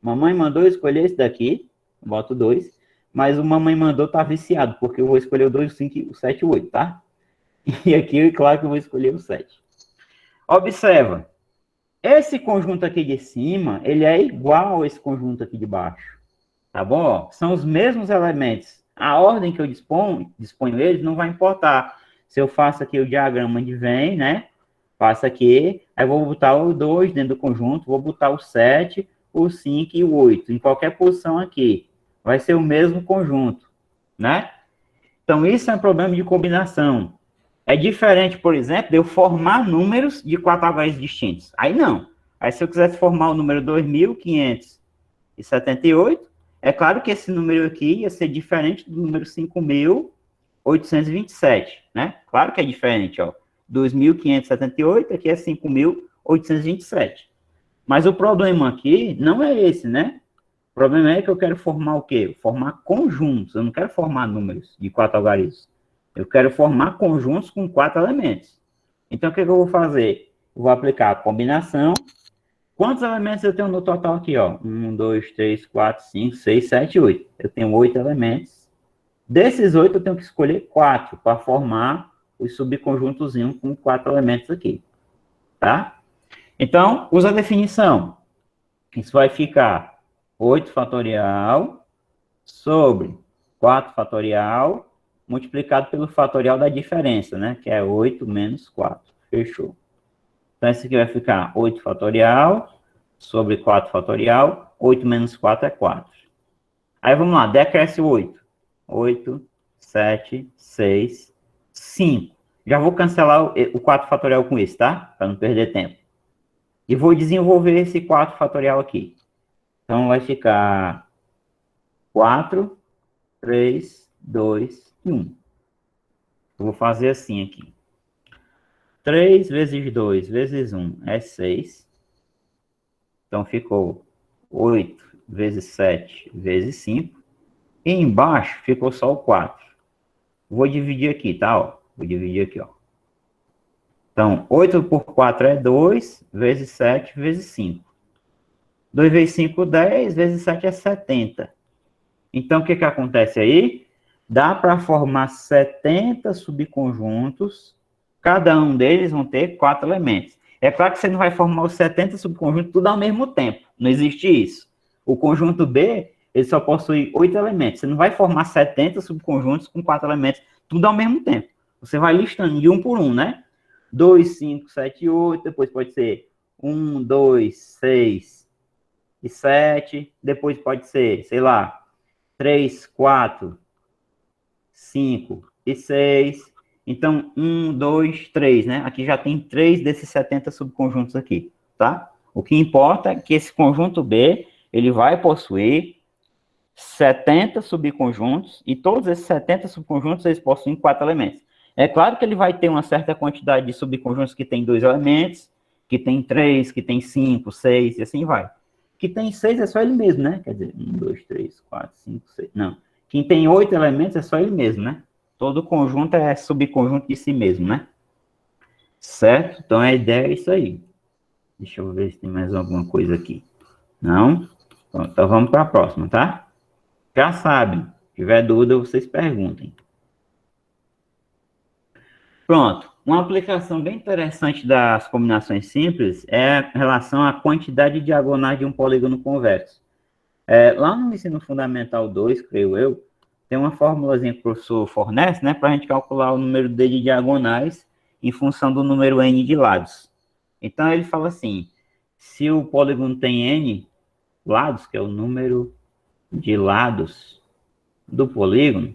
Mamãe mandou escolher esse daqui. Eu boto 2. Mas o mamãe mandou tá viciado, porque eu vou escolher o 2, o 5, o 7 e o 8, tá? E aqui, claro que eu vou escolher o 7. Observa. Esse conjunto aqui de cima, ele é igual a esse conjunto aqui de baixo. Tá bom? São os mesmos elementos. A ordem que eu disponho eles não vai importar. Se eu faço aqui o diagrama de Venn, né? Faço aqui, aí vou botar o 2 dentro do conjunto, vou botar o 7, o 5 e o 8, em qualquer posição aqui. Vai ser o mesmo conjunto, né? Então, isso é um problema de combinação. É diferente, por exemplo, de eu formar números de 4 algarismos distintos. Aí não. Aí se eu quisesse formar o número 2.578, é claro que esse número aqui ia ser diferente do número 5.827, né? Claro que é diferente, ó. 2.578, aqui é 5.827. Mas o problema aqui não é esse, né? O problema é que eu quero formar o quê? Formar conjuntos. Eu não quero formar números de 4 algarismos. Eu quero formar conjuntos com 4 elementos. Então, o que eu vou fazer? Eu vou aplicar a combinação. Quantos elementos eu tenho no total aqui, ó? 1, 2, 3, 4, 5, 6, 7, 8. Eu tenho 8 elementos. Desses 8, eu tenho que escolher 4 para formar os subconjuntozinhos com 4 elementos aqui. Tá? Então, usa a definição. Isso vai ficar 8 fatorial sobre 4 fatorial multiplicado pelo fatorial da diferença, né? Que é 8 menos 4. Fechou. Então, esse aqui vai ficar 8 fatorial sobre 4 fatorial. 8 menos 4 é 4. Aí, vamos lá. Decresce 8. 8, 7, 6, 5. Já vou cancelar o 4 fatorial com esse, tá? Para não perder tempo. E vou desenvolver esse 4 fatorial aqui. Então, vai ficar 4, 3, 2 e 1. Eu vou fazer assim aqui. 3 vezes 2 vezes 1 é 6. Então, ficou 8 vezes 7 vezes 5. E embaixo ficou só o 4. Vou dividir aqui, tá? Ó, vou dividir aqui, ó. Então, 8 por 4 é 2, vezes 7 vezes 5. 2 vezes 5, 10, vezes 7 é 70. Então, o que acontece aí? Dá para formar 70 subconjuntos, cada um deles vão ter 4 elementos. É claro que você não vai formar os 70 subconjuntos tudo ao mesmo tempo, não existe isso. O conjunto B, ele só possui 8 elementos. Você não vai formar 70 subconjuntos com 4 elementos, tudo ao mesmo tempo. Você vai listando de um por um, né? 2, 5, 7, 8, depois pode ser 1, 2, 6 e 7, depois pode ser, sei lá, 3, 4, 5 e 6. Então, 1, 2, 3, né? Aqui já tem 3 desses 70 subconjuntos aqui, tá? O que importa é que esse conjunto B, ele vai possuir 70 subconjuntos, e todos esses 70 subconjuntos, eles possuem 4 elementos. É claro que ele vai ter uma certa quantidade de subconjuntos que tem 2 elementos, que tem 3, que tem 5, 6, e assim vai. Que tem 6 é só ele mesmo, né? Quer dizer, 1, 2, 3, 4, 5, 6, não. Quem tem 8 elementos é só ele mesmo, né? Todo conjunto é subconjunto de si mesmo, né? Certo? Então a ideia é isso aí. Deixa eu ver se tem mais alguma coisa aqui. Não? Então vamos para a próxima, tá? Já sabem. Se tiver dúvida, vocês perguntem. Pronto. Uma aplicação bem interessante das combinações simples é em relação à quantidade de diagonais de um polígono convexo. Lá no ensino fundamental 2, creio eu, tem uma formulazinha que o professor fornece, né, para a gente calcular o número D de diagonais em função do número N de lados. Então, ele fala assim, se o polígono tem N lados, que é o número de lados do polígono,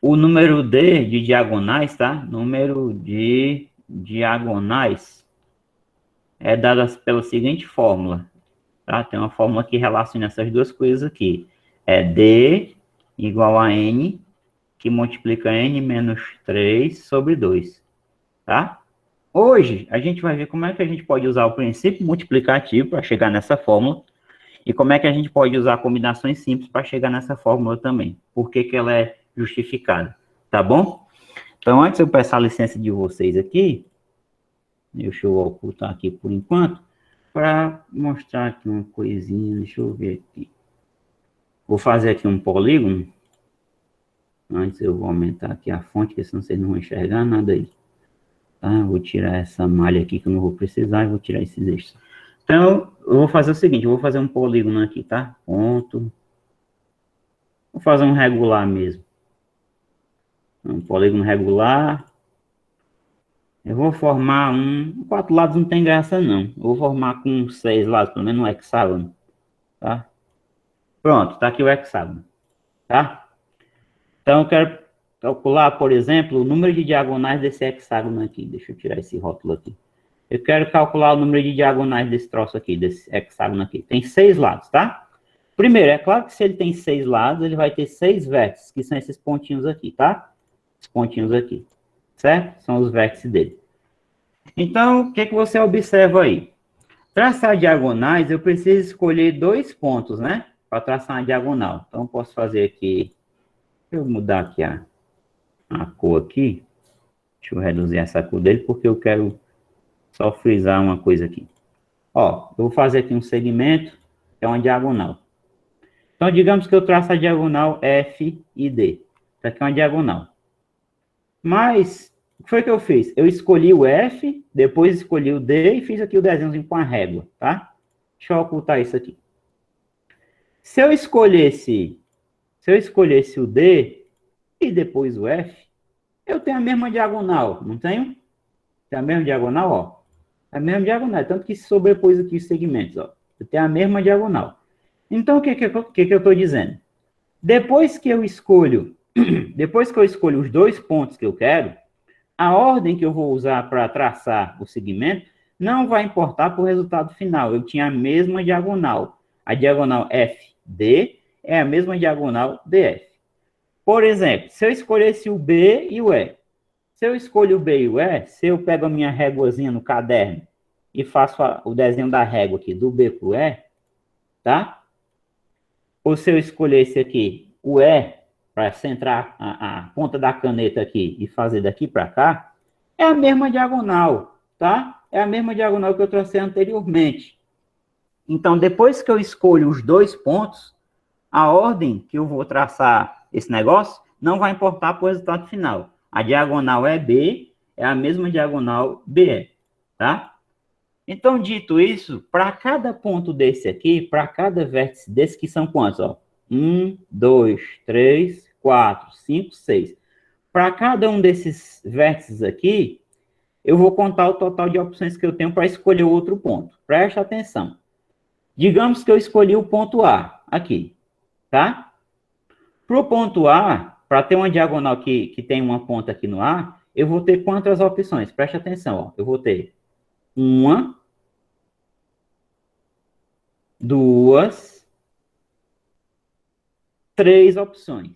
o número D de diagonais, tá? Número de diagonais é dado pela seguinte fórmula, tá? Tem uma fórmula que relaciona essas duas coisas aqui. É D igual a N, que multiplica N menos 3 sobre 2, tá? Hoje, a gente vai ver como é que a gente pode usar o princípio multiplicativo para chegar nessa fórmula, e como é que a gente pode usar combinações simples para chegar nessa fórmula também. Por que que ela é justificada, tá bom? Então, antes de eu peçar a licença de vocês aqui, deixa eu ocultar aqui por enquanto, para mostrar aqui uma coisinha, deixa eu ver aqui. Vou fazer aqui um polígono. Antes eu vou aumentar aqui a fonte, porque senão vocês não vão enxergar nada aí. Tá? Vou tirar essa malha aqui que eu não vou precisar e vou tirar esses eixos. Então, eu vou fazer o seguinte, eu vou fazer um polígono aqui, tá? Ponto. Vou fazer um regular mesmo. Um polígono regular. Eu vou formar 4 lados não tem graça não. Eu vou formar com 6 lados, pelo menos um hexágono. Tá? Pronto, tá aqui o hexágono. Tá? Então, eu quero calcular, por exemplo, o número de diagonais desse hexágono aqui. Deixa eu tirar esse rótulo aqui. Eu quero calcular o número de diagonais desse troço aqui, desse hexágono aqui. Tem 6 lados, tá? Primeiro, é claro que se ele tem 6 lados, ele vai ter 6 vértices, que são esses pontinhos aqui, tá? Os pontinhos aqui, certo? São os vértices dele. Então, o que que você observa aí? Traçar diagonais, eu preciso escolher 2 pontos, né? Para traçar uma diagonal. Então, eu posso fazer aqui... Deixa eu mudar aqui a cor aqui. Deixa eu reduzir essa cor dele, porque eu quero só frisar uma coisa aqui. Ó, eu vou fazer aqui um segmento, que é uma diagonal. Então, digamos que eu traço a diagonal F e D. Isso aqui é uma diagonal. Mas, o que foi que eu fiz? Eu escolhi o F, depois escolhi o D e fiz aqui o desenhozinho com a régua, tá? Deixa eu ocultar isso aqui. Se eu escolhesse o D e depois o F, eu tenho a mesma diagonal, não tenho? Tem a mesma diagonal, ó. A mesma diagonal, tanto que se sobrepôs aqui os segmentos, ó. Eu tenho a mesma diagonal. Então, o que eu estou dizendo? Depois que eu escolho os 2 pontos que eu quero, a ordem que eu vou usar para traçar o segmento não vai importar para o resultado final. Eu tinha a mesma diagonal. A diagonal FD é a mesma diagonal DF. Por exemplo, se eu escolhesse o B e o E. Se eu escolho o B e o E, se eu pego a minha réguazinha no caderno e faço o desenho da régua aqui, do B para o E, tá? Ou se eu escolhesse aqui o E, para centrar a ponta da caneta aqui e fazer daqui para cá, é a mesma diagonal, tá? É a mesma diagonal que eu tracei anteriormente. Então, depois que eu escolho os 2 pontos, a ordem que eu vou traçar esse negócio não vai importar para o resultado final. A diagonal EB é a mesma diagonal BE, tá? Então, dito isso, para cada ponto desse aqui, para cada vértice desse, que são quantos? Ó? 1, 2, 3, 4, 5, 6. Para cada um desses vértices aqui, eu vou contar o total de opções que eu tenho para escolher o outro ponto. Preste atenção. Digamos que eu escolhi o ponto A, aqui, tá? Para o ponto A, para ter uma diagonal que tem uma ponta aqui no A, eu vou ter quantas opções? Preste atenção, ó. Eu vou ter 1, 2, 3 opções.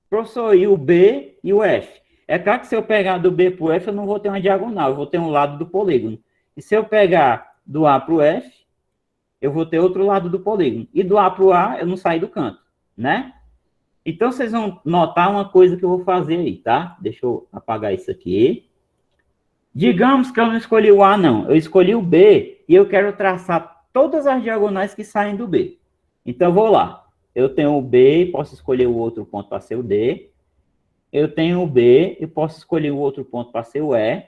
Professor, e o B e o F? É claro que se eu pegar do B para o F, eu não vou ter uma diagonal, eu vou ter um lado do polígono. E se eu pegar do A para o F, eu vou ter outro lado do polígono. E do A para o A, eu não saio do canto, né? Então, vocês vão notar uma coisa que eu vou fazer aí, tá? Deixa eu apagar isso aqui. Digamos que eu não escolhi o A, não. Eu escolhi o B e eu quero traçar todas as diagonais que saem do B. Então, eu vou lá. Eu tenho o B, posso escolher o outro ponto para ser o D. Eu tenho o B e posso escolher o outro ponto para ser o E.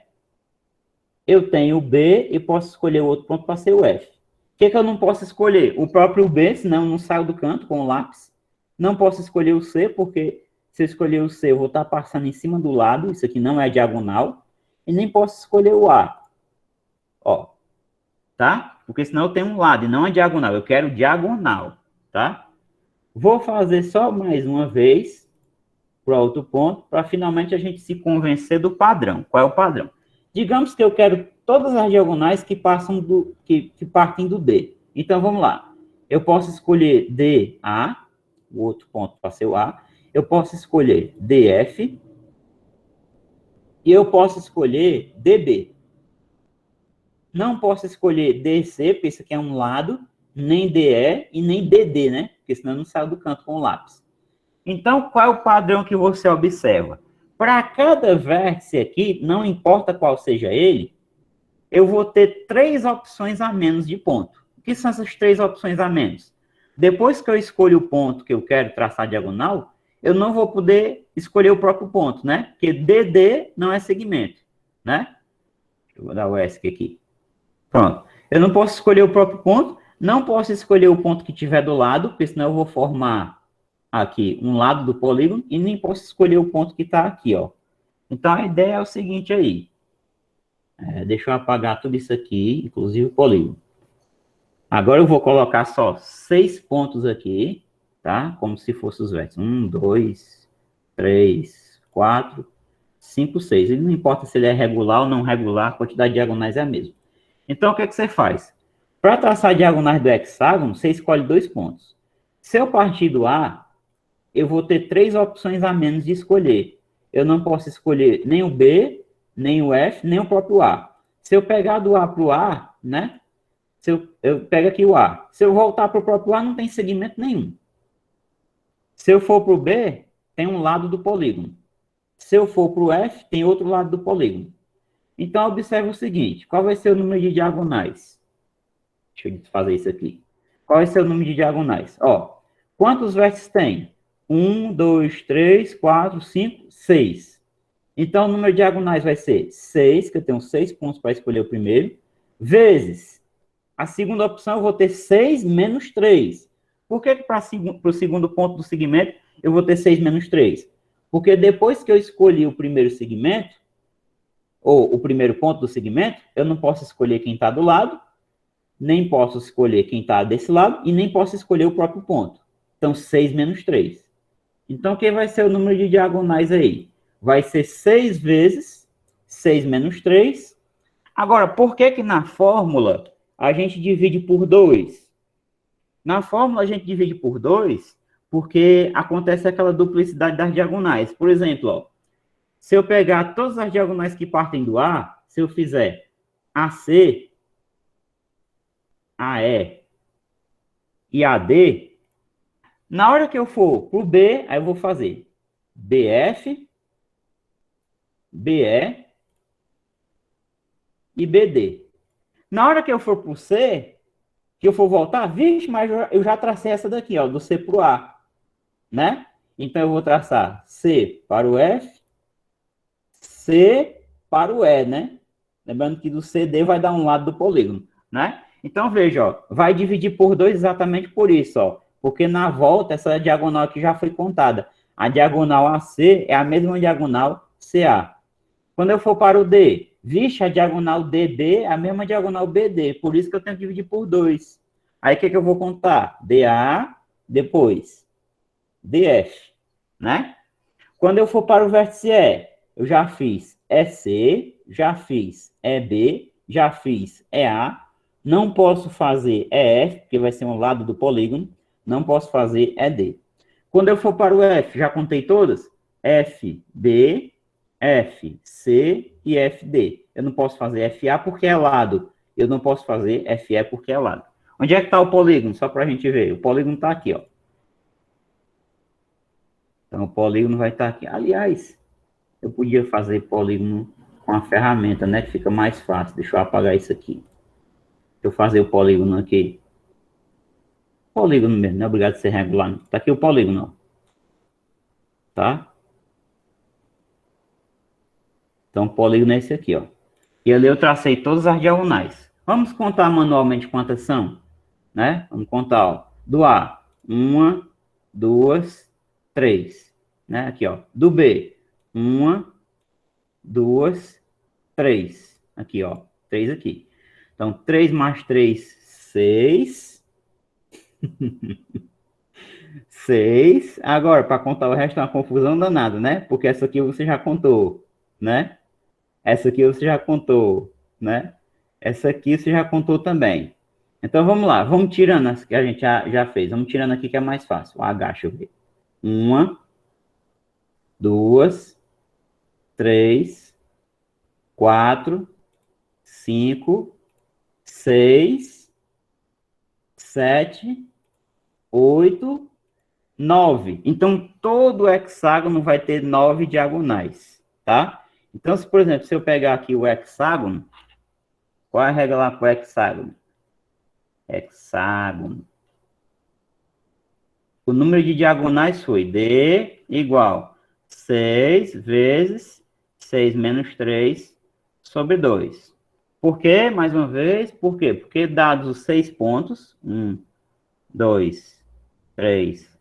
Eu tenho o B e posso escolher o outro ponto para ser o F. O que eu não posso escolher? O próprio B, senão eu não saio do canto com o lápis. Não posso escolher o C, porque se eu escolher o C, eu vou estar passando em cima do lado. Isso aqui não é diagonal. E nem posso escolher o A. Ó. Tá? Porque senão eu tenho um lado e não é diagonal. Eu quero diagonal. Tá? Vou fazer só mais uma vez para outro ponto, para finalmente a gente se convencer do padrão. Qual é o padrão? Digamos que eu quero todas as diagonais que partem do D. Então, vamos lá. Eu posso escolher DA, o outro ponto para ser o A. Eu posso escolher DF. E eu posso escolher DB. Não posso escolher DC, porque isso aqui é um lado, nem DE e nem DD, né? Porque senão eu não saio do canto com o lápis. Então, qual é o padrão que você observa? Para cada vértice aqui, não importa qual seja ele, eu vou ter 3 opções a menos de ponto. O que são essas 3 opções a menos? Depois que eu escolho o ponto que eu quero traçar diagonal, eu não vou poder escolher o próprio ponto, né? Porque DD não é segmento, né? Eu vou dar o ESC aqui. Pronto. Eu não posso escolher o próprio ponto, não posso escolher o ponto que tiver do lado, porque senão eu vou formar aqui um lado do polígono, e nem posso escolher o ponto que está aqui, ó. Então, a ideia é o seguinte aí. Deixa eu apagar tudo isso aqui, inclusive o polígono. Agora eu vou colocar só 6 pontos aqui, tá? Como se fossem os vértices. 1, 2, 3, 4, 5, 6. E não importa se ele é regular ou não regular, a quantidade de diagonais é a mesma. Então, o que é que você faz? Para traçar diagonais do hexágono, você escolhe 2 pontos. Se eu partir do A, eu vou ter 3 opções a menos de escolher. Eu não posso escolher nem o B, nem o F, nem o próprio A. Se eu pegar do A para o A, né? Se eu pego aqui o A. Se eu voltar para o próprio A, não tem segmento nenhum. Se eu for para o B, tem um lado do polígono. Se eu for para o F, tem outro lado do polígono. Então, observe o seguinte. Qual vai ser o número de diagonais? Deixa eu fazer isso aqui. Qual vai ser o número de diagonais? Ó, quantos vértices tem? 1, 2, 3, 4, 5, 6. Então, o número de diagonais vai ser 6, que eu tenho 6 pontos para escolher o primeiro, vezes a segunda opção eu vou ter 6 menos 3. Por que para o segundo ponto do segmento eu vou ter 6 menos 3? Porque depois que eu escolhi o primeiro segmento, ou o primeiro ponto do segmento, eu não posso escolher quem está do lado, nem posso escolher quem está desse lado, e nem posso escolher o próprio ponto. Então, 6 menos 3. Então, quem vai ser o número de diagonais aí? Vai ser 6 vezes 6 menos 3. Agora, por que na fórmula a gente divide por 2? Na fórmula a gente divide por 2 porque acontece aquela duplicidade das diagonais. Por exemplo, ó, se eu pegar todas as diagonais que partem do A, se eu fizer AC, AE e AD, na hora que eu for para o B, aí eu vou fazer BF, BE e BD. Na hora que eu for para o C, que eu for voltar, vixe, mas eu já tracei essa daqui, ó, do C para o A, né? Então, eu vou traçar C para o F, C para o E, né? Lembrando que do CD vai dar um lado do polígono. né? Então, veja, ó, vai dividir por 2 exatamente por isso, ó. Porque na volta, essa diagonal aqui já foi contada. A diagonal AC é a mesma diagonal CA. Quando eu for para o D, vixe, a diagonal DB é a mesma diagonal BD. Por isso que eu tenho que dividir por 2. Aí, o que eu vou contar? DA, depois DF, né? Quando eu for para o vértice E, eu já fiz EC, já fiz EB, já fiz EA. Não posso fazer EF, porque vai ser um lado do polígono. Não posso fazer ED. Quando eu for para o F, já contei todas? FB, FC e FD. Eu não posso fazer FA porque é lado. Eu não posso fazer FE porque é lado. Onde é que está o polígono? Só para a gente ver. O polígono está aqui, ó. Então, o polígono vai estar aqui. Aliás, eu podia fazer polígono com a ferramenta, né? Que fica mais fácil. Deixa eu apagar isso aqui. Deixa eu fazer o polígono aqui. Polígono mesmo, não é obrigado a ser regular. Tá aqui o polígono, ó. Tá? Então, o polígono é esse aqui, ó. E ali eu tracei todas as diagonais. Vamos contar manualmente quantas são, né? Vamos contar, ó. Do A, 1, 2, 3, né? Aqui, ó. Do B, 1, 2, 3. Aqui, ó. 3 aqui. Então, 3 mais 3, 6. 6. Agora, para contar o resto é uma confusão danada, né? Porque essa aqui você já contou, né? Essa aqui você já contou, né? Essa aqui você já contou também. Então, vamos lá. Vamos tirando as que a gente já fez. Vamos tirando aqui que é mais fácil. O H, deixa eu ver. 1, 2, 3, 4, 5, 6, 7, 8, 9. Então, todo hexágono vai ter 9 diagonais, tá? Então, se, por exemplo, se eu pegar aqui o hexágono, qual é a regra lá para o hexágono? Hexágono. O número de diagonais foi D igual 6 vezes 6 menos 3 sobre 2. Por quê? Mais uma vez, por quê? Porque dados os 6 pontos, 1, 2, 3,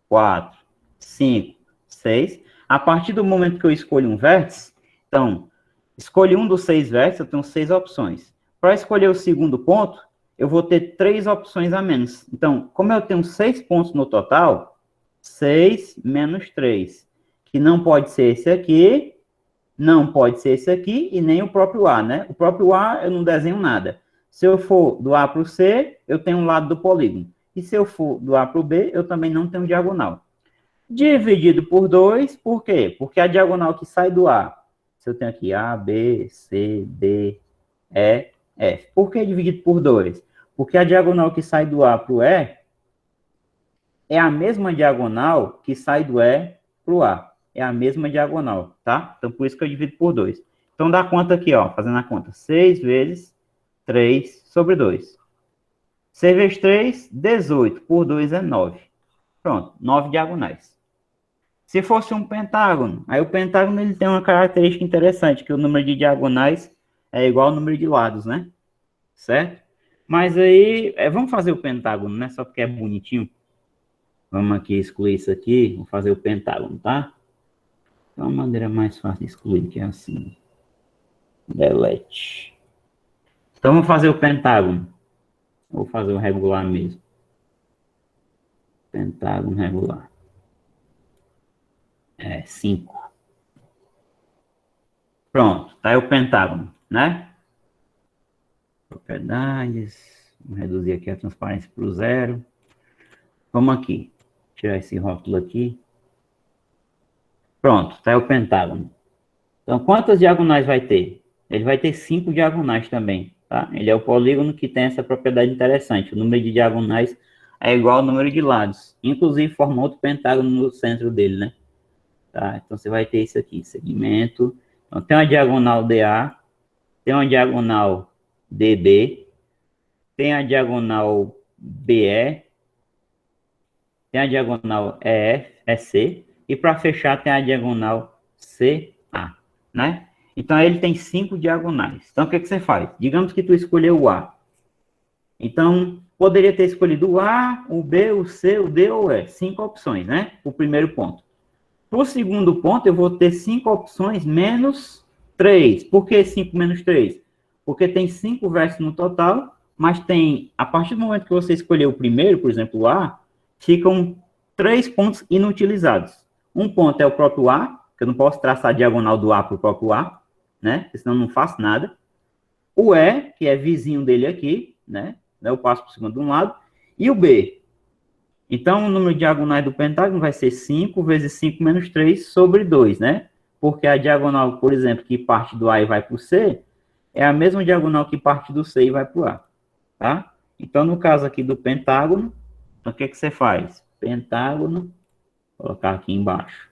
4, 5, 6, a partir do momento que eu escolho um vértice, então, escolhi um dos 6 vértices, eu tenho 6 opções. Para escolher o segundo ponto, eu vou ter 3 opções a menos. Então, como eu tenho 6 pontos no total, 6 menos 3, que não pode ser esse aqui, não pode ser esse aqui e nem o próprio A, né? O próprio A eu não desenho nada. Se eu for do A para o C, eu tenho um lado do polígono. E se eu for do A para o B, eu também não tenho diagonal. Dividido por 2, por quê? Porque a diagonal que sai do A, se eu tenho aqui A, B, C, D, E, F. Por que dividido por 2? Porque a diagonal que sai do A para o E é a mesma diagonal que sai do E para o A. É a mesma diagonal, tá? Então, por isso que eu divido por 2. Então, dá conta aqui, ó, fazendo a conta. 6 vezes 3 sobre 2. 6 vezes 3, 18. Por 2 é 9. Pronto, 9 diagonais. Se fosse um pentágono, aí o pentágono ele tem uma característica interessante, que o número de diagonais é igual ao número de lados, né? Certo? Mas aí, vamos fazer o pentágono, né? Só porque é bonitinho. Vamos aqui excluir isso aqui, vamos fazer o pentágono, tá? Então, uma maneira mais fácil de excluir, que é assim. Delete. Então, vamos fazer o pentágono. Vou fazer o regular mesmo. Pentágono regular. 5. Pronto, tá aí o pentágono, né? Propriedades. Vamos reduzir aqui a transparência para o 0. Vamos aqui. Tirar esse rótulo aqui. Pronto, tá aí o pentágono. Então, quantas diagonais vai ter? Ele vai ter 5 diagonais também, tá? Ele é o polígono que tem essa propriedade interessante. O número de diagonais é igual ao número de lados. Inclusive, forma outro pentágono no centro dele, né? Tá? Então, você vai ter isso aqui, segmento. Então, tem uma diagonal DA, tem uma diagonal DB, tem a diagonal BE, tem a diagonal EC, e para fechar tem a diagonal CA, né? Então, ele tem 5 diagonais. Então, o que você faz? Digamos que tu escolheu o A. Então, poderia ter escolhido o A, o B, o C, o D ou o E. 5 opções, né? O primeiro ponto. Para o segundo ponto, eu vou ter 5 opções menos 3. Por que 5 menos 3? Porque tem 5 versos no total, mas tem, a partir do momento que você escolher o primeiro, por exemplo, o A, ficam 3 pontos inutilizados. Um ponto é o próprio A, que eu não posso traçar a diagonal do A para o próprio A, né? Porque senão eu não faço nada. O E, que é vizinho dele aqui, né? Eu passo por cima de um lado. E o B. Então, o número de diagonais do pentágono vai ser 5 vezes 5 menos 3 sobre 2, né? Porque a diagonal, por exemplo, que parte do A e vai para o C, é a mesma diagonal que parte do C e vai para o A, tá? Então, no caso aqui do pentágono, então, o que você faz? Pentágono, vou colocar aqui embaixo.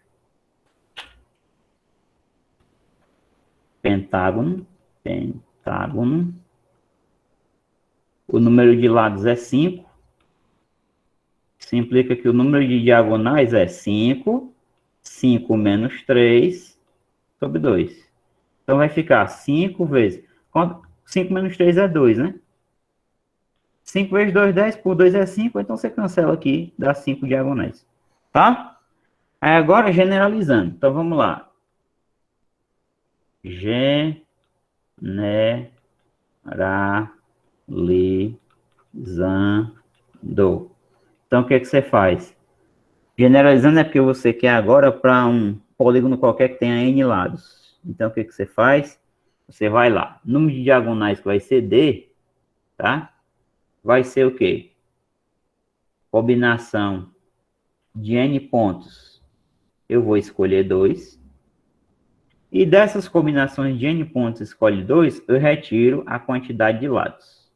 Pentágono. O número de lados é 5. Isso implica que o número de diagonais é 5. 5 menos 3 sobre 2. Então, vai ficar 5 vezes... 5 menos 3 é 2, né? 5 vezes 2, 10. Por 2 é 5. Então, você cancela aqui, dá 5 diagonais. Tá? Aí, agora, generalizando. Então, vamos lá. Generalizando. Então, o que você faz? Generalizando é porque você quer agora para um polígono qualquer que tenha N lados. Então, o que você faz? Você vai lá. Número de diagonais que vai ser D, tá? Vai ser o quê? Combinação de N pontos. Eu vou escolher 2. E dessas combinações de N pontos, escolhe 2, eu retiro a quantidade de lados.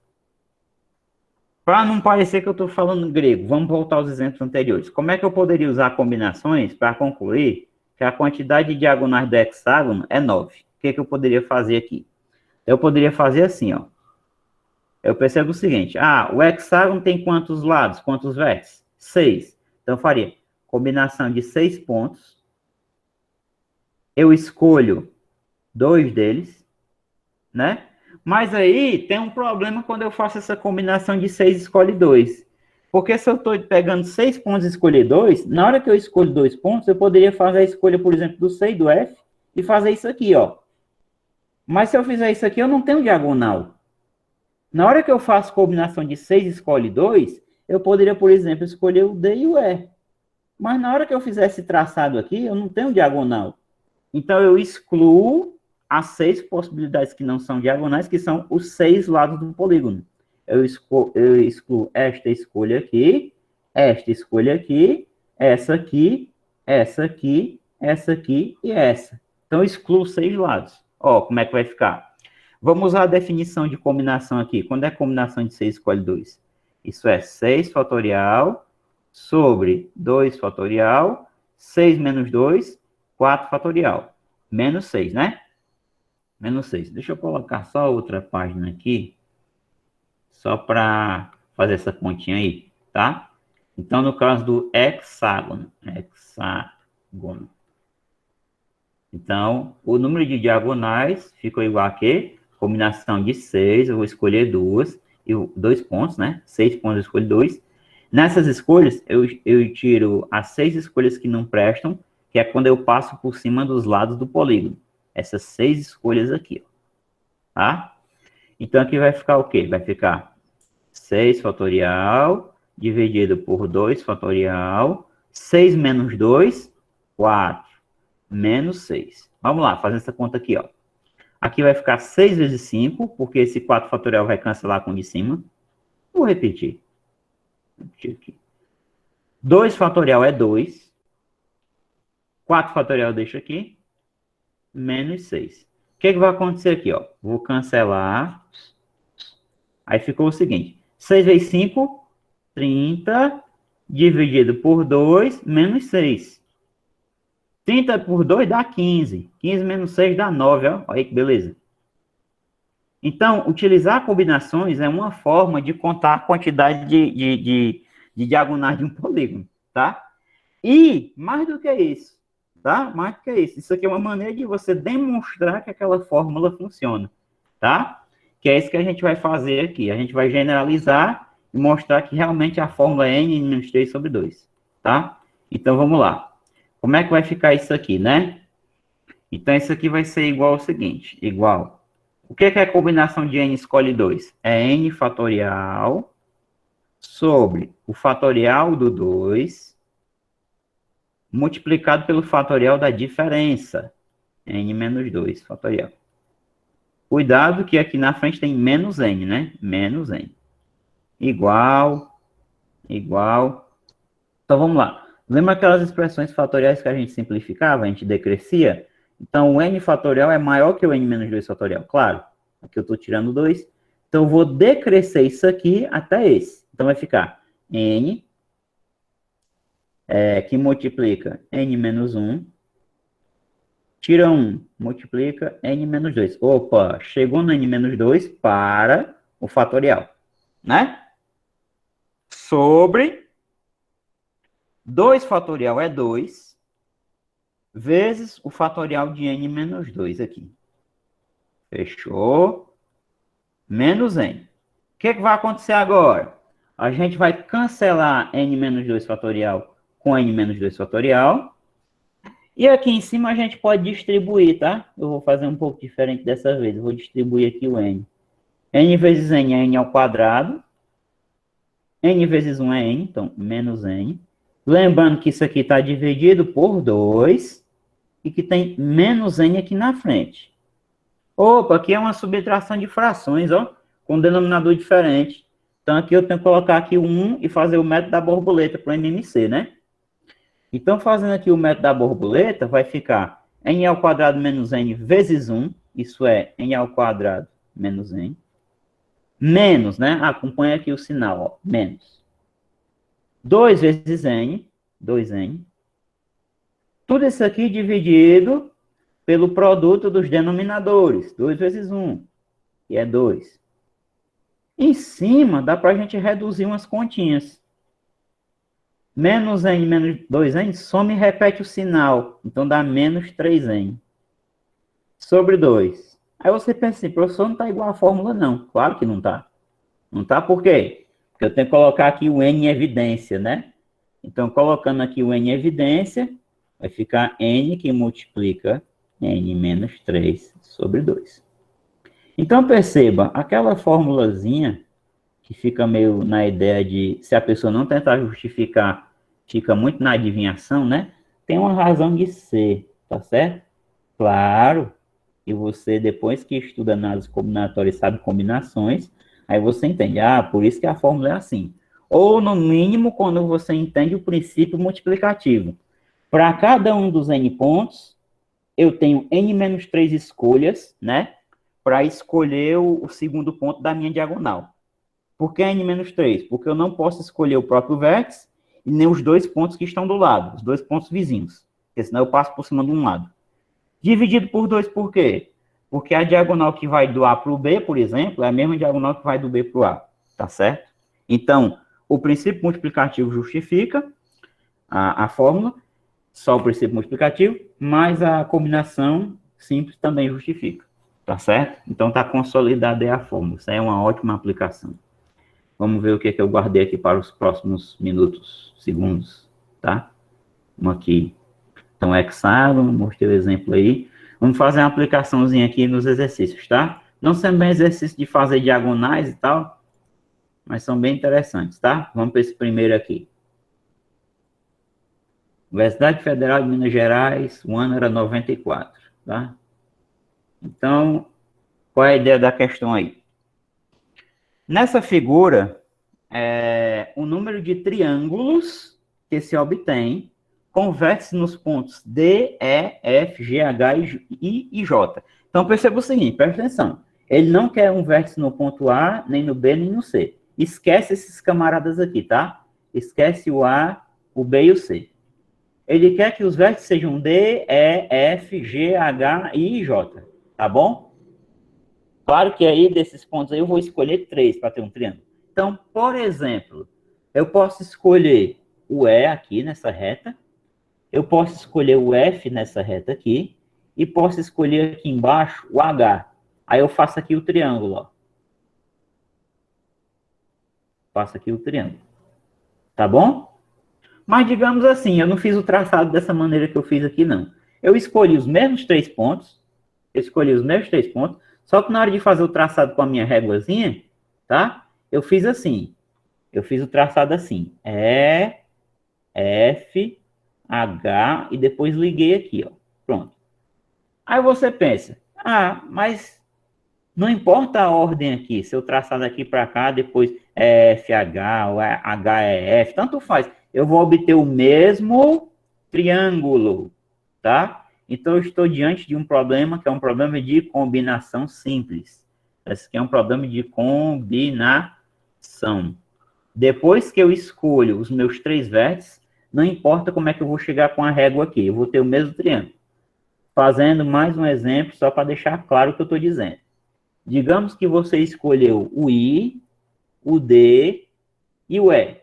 Para não parecer que eu estou falando grego, vamos voltar aos exemplos anteriores. Como é que eu poderia usar combinações para concluir que a quantidade de diagonais do hexágono é 9? O que eu poderia fazer aqui? Eu poderia fazer assim, ó. Eu percebo o seguinte, o hexágono tem quantos lados, quantos vértices? 6. Então, eu faria combinação de 6 pontos. Eu escolho 2 deles, né? Mas aí tem um problema quando eu faço essa combinação de 6 escolhe 2. Porque se eu estou pegando 6 pontos e escolher 2, na hora que eu escolho 2 pontos, eu poderia fazer a escolha, por exemplo, do C e do F e fazer isso aqui, ó. Mas se eu fizer isso aqui, eu não tenho diagonal. Na hora que eu faço combinação de 6 escolhe 2, eu poderia, por exemplo, escolher o D e o E. Mas na hora que eu fizer esse traçado aqui, eu não tenho diagonal. Então, eu excluo as 6 possibilidades que não são diagonais, que são os 6 lados do polígono. Eu excluo esta escolha aqui, esta escolha aqui, essa aqui, essa aqui, essa aqui e essa. Então, eu excluo 6 lados. Ó, como é que vai ficar? Vamos usar a definição de combinação aqui. Quando é combinação de 6, escolhe 2. Isso é 6 fatorial sobre 2 fatorial, 6 menos 2, 4 fatorial. Menos 6, né? Menos 6. Deixa eu colocar só outra página aqui, só para fazer essa continha aí, tá? Então, no caso do hexágono. Então, o número de diagonais ficou igual a quê? Combinação de 6, eu vou escolher 2, e 2 pontos, né? 6 pontos, eu escolho 2. Nessas escolhas, eu tiro as 6 escolhas que não prestam, que é quando eu passo por cima dos lados do polígono. Essas 6 escolhas aqui, ó. Tá? Então, aqui vai ficar o quê? Vai ficar 6 fatorial, dividido por 2 fatorial, 6 menos 2, 4, menos 6. Vamos lá, fazendo essa conta aqui, ó. Aqui vai ficar 6 vezes 5, porque esse 4 fatorial vai cancelar com o de cima. Vou repetir. Aqui. 2 fatorial é 2. 4 fatorial eu deixo aqui. Menos 6. O que vai acontecer aqui, ó? Vou cancelar. Aí ficou o seguinte. 6 vezes 5, 30, dividido por 2, menos 6. 30 por 2 dá 15. 15 menos 6 dá 9, ó. Olha aí que beleza. Então, utilizar combinações é uma forma de contar a quantidade de diagonais de um polígono, tá? E, mais do que isso, tá? Mais do que isso. Isso aqui é uma maneira de você demonstrar que aquela fórmula funciona, tá? que é isso que a gente vai fazer aqui. A gente vai generalizar e mostrar que realmente a fórmula é n-3 sobre 2, tá? Então, vamos lá. Como é que vai ficar isso aqui, né? Então, isso aqui vai ser igual ao seguinte, igual. O que é a combinação de n escolhe 2? É n fatorial sobre o fatorial do 2 multiplicado pelo fatorial da diferença. N menos 2 fatorial. Cuidado que aqui na frente tem menos n, né? Menos n. Igual. Então, vamos lá. Lembra aquelas expressões fatoriais que a gente simplificava, a gente decrescia? Então, o n fatorial é maior que o n menos 2 fatorial. Claro, aqui eu estou tirando 2. Então, eu vou decrescer isso aqui até esse. Então, vai ficar n, que multiplica n menos 1, tira 1, multiplica n menos 2. Opa, chegou no n menos 2 para o fatorial, né? Sobre 2 fatorial é 2, vezes o fatorial de n menos 2 aqui. Fechou? Menos n. O que vai acontecer agora? A gente vai cancelar n menos 2 fatorial com n menos 2 fatorial. E aqui em cima a gente pode distribuir, tá? Eu vou fazer um pouco diferente dessa vez. Eu vou distribuir aqui o n. N vezes n é n ao quadrado. N vezes 1 é n, então menos n. Lembrando que isso aqui está dividido por 2 e que tem menos n aqui na frente. Opa, aqui é uma subtração de frações, ó, com denominador diferente. Então aqui eu tenho que colocar aqui o 1 e fazer o método da borboleta para o MMC, né? Então, fazendo aqui o método da borboleta, vai ficar n ao quadrado menos n vezes 1, isso é n ao quadrado menos n, menos, né? Acompanha aqui o sinal, ó, menos. 2 vezes n, 2n. Tudo isso aqui dividido pelo produto dos denominadores, 2 vezes 1, que é 2. Em cima, dá para a gente reduzir umas continhas. Menos n menos 2n, soma e repete o sinal. Então, dá menos 3n. Sobre 2. Aí você pensa assim, professor, não está igual a fórmula, não. Claro que não está. Não está por quê? Porque eu tenho que colocar aqui o n em evidência, né? Então, colocando aqui o n em evidência, vai ficar n que multiplica n menos 3 sobre 2. Então, perceba, aquela formulazinha que fica meio na ideia de, se a pessoa não tentar justificar, fica muito na adivinhação, né? Tem uma razão de ser, tá certo? Claro, e você, depois que estuda análise combinatória e sabe combinações, aí você entende, por isso que a fórmula é assim. Ou, no mínimo, quando você entende o princípio multiplicativo. Para cada um dos n pontos, eu tenho n menos 3 escolhas, né? Para escolher o segundo ponto da minha diagonal. Por que n menos 3? Porque eu não posso escolher o próprio vértice e nem os dois pontos que estão do lado, os dois pontos vizinhos. Porque senão eu passo por cima de um lado. Dividido por 2 por quê? Porque a diagonal que vai do A para o B, por exemplo, é a mesma diagonal que vai do B para o A. Tá certo? Então, o princípio multiplicativo justifica a fórmula, só o princípio multiplicativo, mas a combinação simples também justifica. Tá certo? Então, está consolidada aí a fórmula. Isso aí é uma ótima aplicação. Vamos ver o que é que eu guardei aqui para os próximos minutos, segundos, tá? Vamos aqui. Então, hexágono, mostrei o exemplo aí. Vamos fazer uma aplicaçãozinha aqui nos exercícios, tá? Não são bem exercícios de fazer diagonais e tal, mas são bem interessantes, tá? Vamos para esse primeiro aqui. Universidade Federal de Minas Gerais, o ano era 94, tá? Então, qual é a ideia da questão aí? Nessa figura, o número de triângulos que se obtém converte-se nos pontos D, E, F, G, H, I e J. Então, perceba o seguinte, presta atenção. Ele não quer um vértice no ponto A, nem no B, nem no C. Esquece esses camaradas aqui, tá? Esquece o A, o B e o C. Ele quer que os vértices sejam D, E, F, G, H, I e J. Tá bom? Claro que aí, desses pontos aí, eu vou escolher 3 para ter um triângulo. Então, por exemplo, eu posso escolher o E aqui nessa reta, eu posso escolher o F nessa reta aqui, e posso escolher aqui embaixo o H. Aí eu faço aqui o triângulo, ó. Faço aqui o triângulo. Tá bom? Mas digamos assim, eu não fiz o traçado dessa maneira que eu fiz aqui, não. Eu escolhi os mesmos 3 pontos. Só que na hora de fazer o traçado com a minha réguazinha, tá? Eu fiz assim. Eu fiz o traçado assim. F, H, e depois liguei aqui, ó. Pronto. Aí você pensa, mas não importa a ordem aqui, se eu traçar daqui para cá, depois é FH ou HEF, tanto faz. Eu vou obter o mesmo triângulo, tá? Então, eu estou diante de um problema que é um problema de combinação simples. Esse aqui é um problema de combinação. Depois que eu escolho os meus 3 vértices, não importa como é que eu vou chegar com a régua aqui, eu vou ter o mesmo triângulo. Fazendo mais um exemplo, só para deixar claro o que eu estou dizendo. Digamos que você escolheu o I, o D e o E.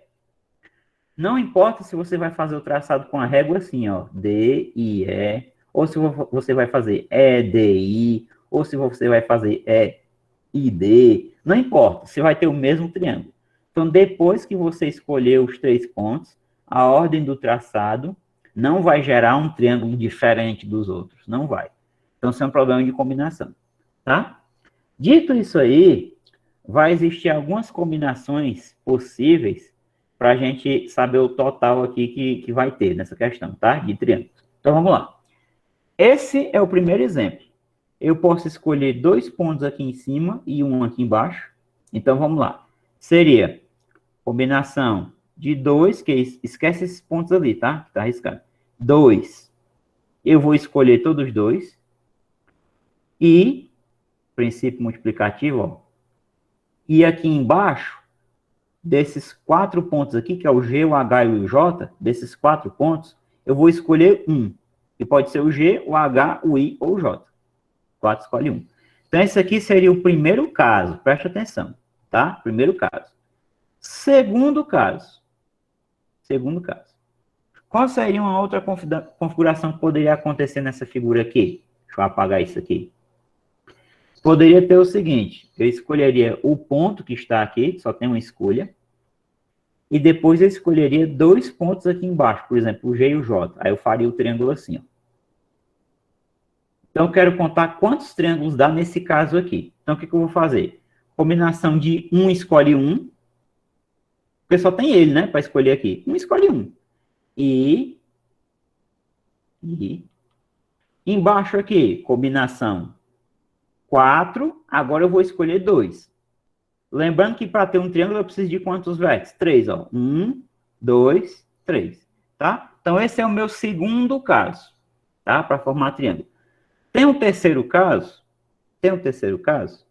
Não importa se você vai fazer o traçado com a régua assim, ó, D, I, E, ou se você vai fazer E, D, I, ou se você vai fazer E, I, D, não importa, você vai ter o mesmo triângulo. Então, depois que você escolher os 3 pontos, a ordem do traçado não vai gerar um triângulo diferente dos outros, não vai. Então, isso é um problema de combinação, tá? Dito isso aí, vai existir algumas combinações possíveis para a gente saber o total aqui que vai ter nessa questão, tá? De triângulo. Então, vamos lá. Esse é o primeiro exemplo. Eu posso escolher 2 pontos aqui em cima e um aqui embaixo. Então, vamos lá. Seria combinação de 2, que esquece esses pontos ali, tá? Tá arriscado. 2. Eu vou escolher todos os 2. E, princípio multiplicativo, ó. E aqui embaixo, desses 4 pontos aqui, que é o G, o H e o J, desses 4 pontos, eu vou escolher um. Que pode ser o G, o H, o I ou o J. 4 escolhe 1. Então, esse aqui seria o primeiro caso. Preste atenção, tá? Primeiro caso. Segundo caso. Qual seria uma outra configuração que poderia acontecer nessa figura aqui? Deixa eu apagar isso aqui. Poderia ter o seguinte. Eu escolheria o ponto que está aqui, que só tem uma escolha. E depois eu escolheria 2 pontos aqui embaixo. Por exemplo, o G e o J. Aí eu faria o triângulo assim, ó. Então, eu quero contar quantos triângulos dá nesse caso aqui. Então, o que eu vou fazer? Combinação de 1 escolhe 1. Porque só tem ele, né? Para escolher aqui. 1 escolhe 1. E embaixo aqui, combinação 4. Agora eu vou escolher 2. Lembrando que para ter um triângulo eu preciso de quantos vértices? 3, ó. 1, 2, 3. Tá? Então, esse é o meu segundo caso. Tá? Para formar triângulo. Tem um terceiro caso? Qual seria o terceiro caso?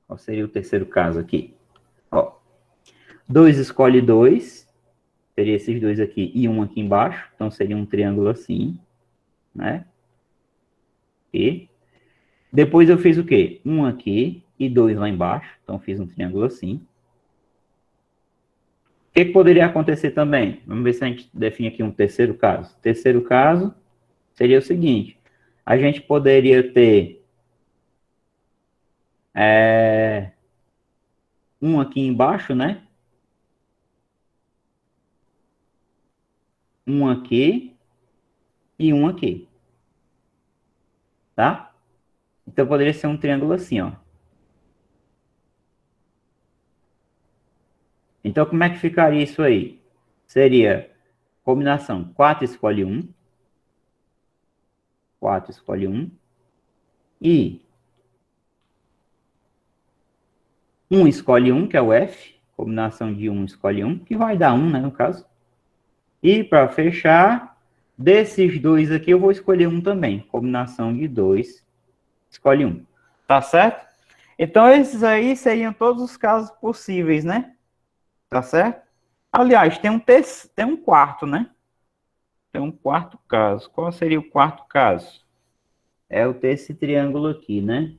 Qual seria o terceiro caso aqui? Ó, 2 escolhe 2. Seria esses 2 aqui e 1 aqui embaixo. Então, seria um triângulo assim, né? E depois eu fiz o quê? 1 aqui e 2 lá embaixo. Então, fiz um triângulo assim. O que poderia acontecer também? Vamos ver se a gente define aqui um terceiro caso. Terceiro caso seria o seguinte. A gente poderia ter um aqui embaixo, né? Um aqui e um aqui. Tá? Então, poderia ser um triângulo assim, ó. Então, como é que ficaria isso aí? Seria combinação 4 escolhe 1. 4 escolhe 1. E 1 escolhe 1, que é o F. Combinação de 1 escolhe 1, que vai dar 1, né, no caso. E para fechar, desses 2 aqui, eu vou escolher 1 também. Combinação de 2 escolhe 1. Tá certo? Então, esses aí seriam todos os casos possíveis, né? Tá certo? Aliás, tem um quarto, né? Tem um quarto caso. Qual seria o quarto caso? É o ter esse triângulo aqui, né?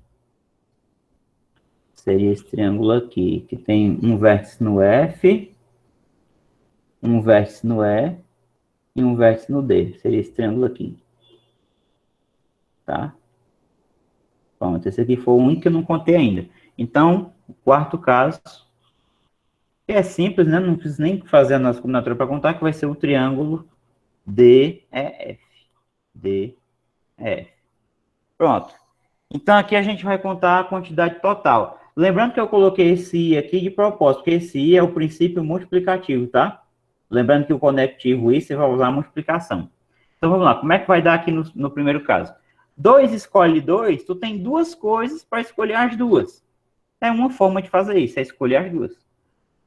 Seria esse triângulo aqui, que tem um vértice no F, um vértice no E e um vértice no D. Seria esse triângulo aqui. Tá? Pronto, esse aqui foi o único que eu não contei ainda. Então, o quarto caso, que é simples, né? Não preciso nem fazer a nossa combinatória para contar, que vai ser o triângulo DEF. DEF. Pronto. Então, aqui a gente vai contar a quantidade total. Lembrando que eu coloquei esse I aqui de propósito, porque esse I é o princípio multiplicativo, tá? Lembrando que o conectivo I você vai usar a multiplicação. Então, vamos lá. Como é que vai dar aqui no primeiro caso? 2 escolhe 2, tu tem duas coisas para escolher as duas. É uma forma de fazer isso, é escolher as duas.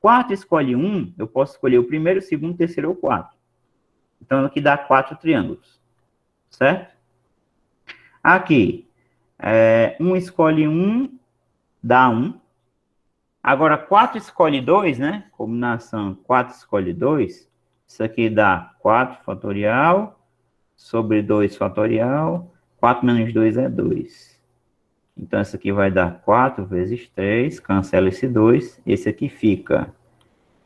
4 escolhe 1, eu posso escolher o primeiro, o segundo, o terceiro ou o quarto. Então, aqui dá 4 triângulos. Certo? Aqui, 1 escolhe 1, dá 1. Agora, 4 escolhe 2, né? Combinação 4 escolhe 2. Isso aqui dá 4 fatorial sobre 2 fatorial. 4 menos 2 é 2. Então, isso aqui vai dar 4 vezes 3. Cancela esse 2. Esse aqui fica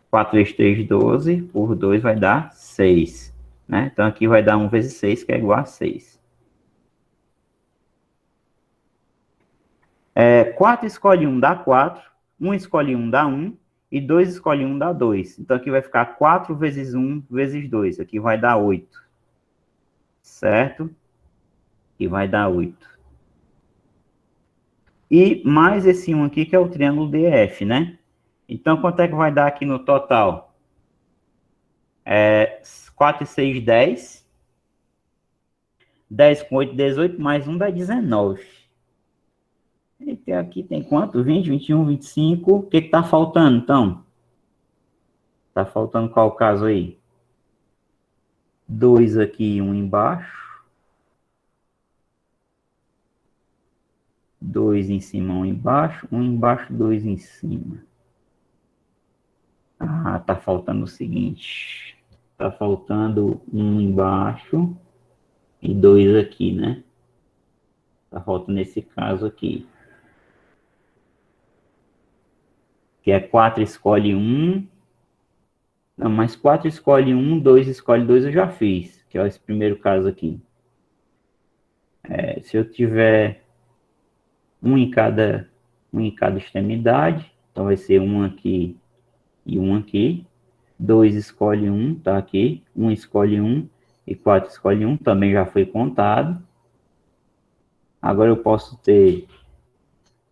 4 vezes 3, 12. Por 2 vai dar 6. Né? Então, aqui vai dar 1 vezes 6, que é igual a 6. 4 escolhe 1 dá 4. 1 escolhe 1 dá 1. E 2 escolhe 1 dá 2. Então, aqui vai ficar 4 vezes 1 vezes 2. Aqui vai dar 8. Certo? Aqui vai dar 8. E mais esse 1 aqui, que é o triângulo DF, né? Então, quanto é que vai dar aqui no total? 4 e 6, 10. 10 com 8, 18. Mais 1 dá 19. E aqui tem quanto? 20, 21, 25. O que está faltando, então? Está faltando qual caso aí? 2 aqui e 1 embaixo. 2 em cima, 1 embaixo. 1 embaixo, 2 em cima. Ah, tá faltando o seguinte. Tá faltando 1 embaixo e 2 aqui, né? Tá faltando esse caso aqui. Que é 4 escolhe 1. Não, mas 4 escolhe 1, 2 escolhe 2 eu já fiz. Que é esse primeiro caso aqui. Se eu tiver um em cada extremidade, então vai ser 1 aqui e 1 aqui. 2 escolhe 1, tá aqui. 1 escolhe 1 e 4 escolhe 1, também já foi contado. Agora eu posso ter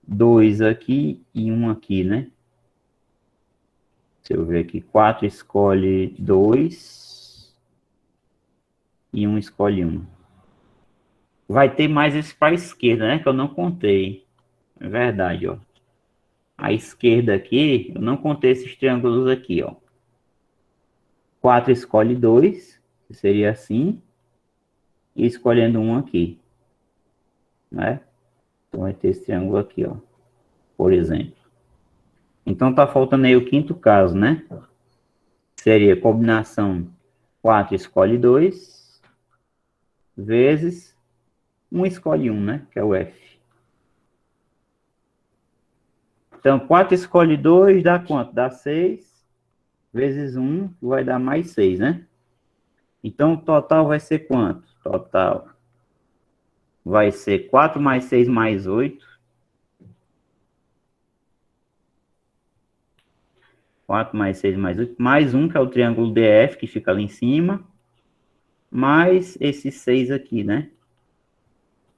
2 aqui e 1 aqui, né? Se eu ver aqui, 4 escolhe 2 e 1 escolhe 1. Vai ter mais esse para a esquerda, né? Que eu não contei. É verdade, ó. A esquerda aqui, eu não contei esses triângulos aqui, ó. 4 escolhe 2, que seria assim. E escolhendo 1 aqui. Né? Então vai ter esse triângulo aqui, ó. Por exemplo. Então tá faltando aí o quinto caso, né? Seria combinação 4 escolhe 2 vezes 1 escolhe 1, né? Que é o F. Então, 4 escolhe 2 dá quanto? Dá 6 vezes 1, vai dar mais 6, né? Então, o total vai ser quanto? Total vai ser 4 mais 6 mais 8. 4 mais 6 mais 8. Mais 1, que é o triângulo DF, que fica ali em cima. Mais esse 6 aqui, né?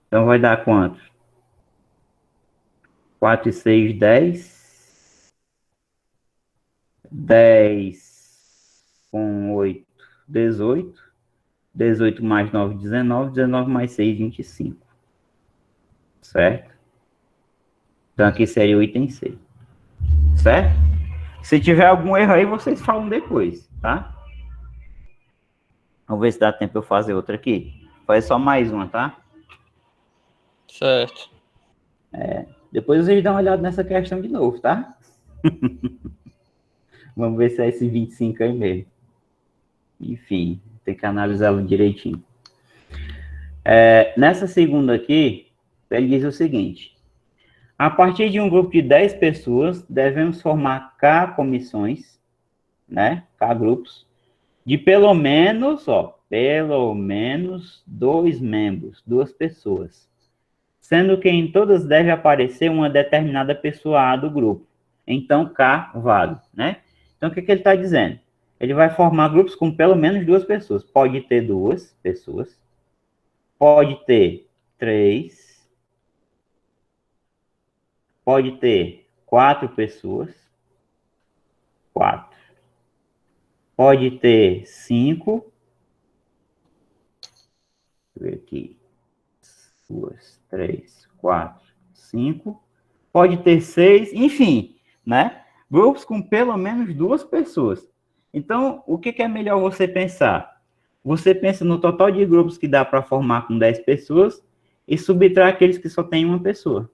Então, vai dar quanto? 4 e 6, 10. 10 com 8, 18. 18 mais 9, 19. 19 mais 6, 25. Certo? Então, aqui seria o item C. Certo? Se tiver algum erro aí, vocês falam depois, tá? Vamos ver se dá tempo eu fazer outra aqui. Faz só mais uma, tá? Certo. Depois vocês dão uma olhada nessa questão de novo, tá? Vamos ver se é esse 25 aí mesmo. Enfim, tem que analisá-lo direitinho. Nessa segunda aqui, ele diz o seguinte. A partir de um grupo de 10 pessoas, devemos formar K comissões, né? K grupos, de pelo menos 2 membros, 2 pessoas, sendo que em todas deve aparecer uma determinada pessoa A do grupo. Então, K vale, né? Então, o que ele está dizendo? Ele vai formar grupos com pelo menos 2 pessoas. Pode ter 2 pessoas, pode ter 3, pode ter 4 pessoas, 4. Pode ter 5, deixa eu ver aqui, 2, 3, 4, 5. Pode ter 6, enfim, né? Grupos com pelo menos 2 pessoas. Então, o que é melhor você pensar? Você pensa no total de grupos que dá para formar com 10 pessoas e subtrai aqueles que só tem uma pessoa.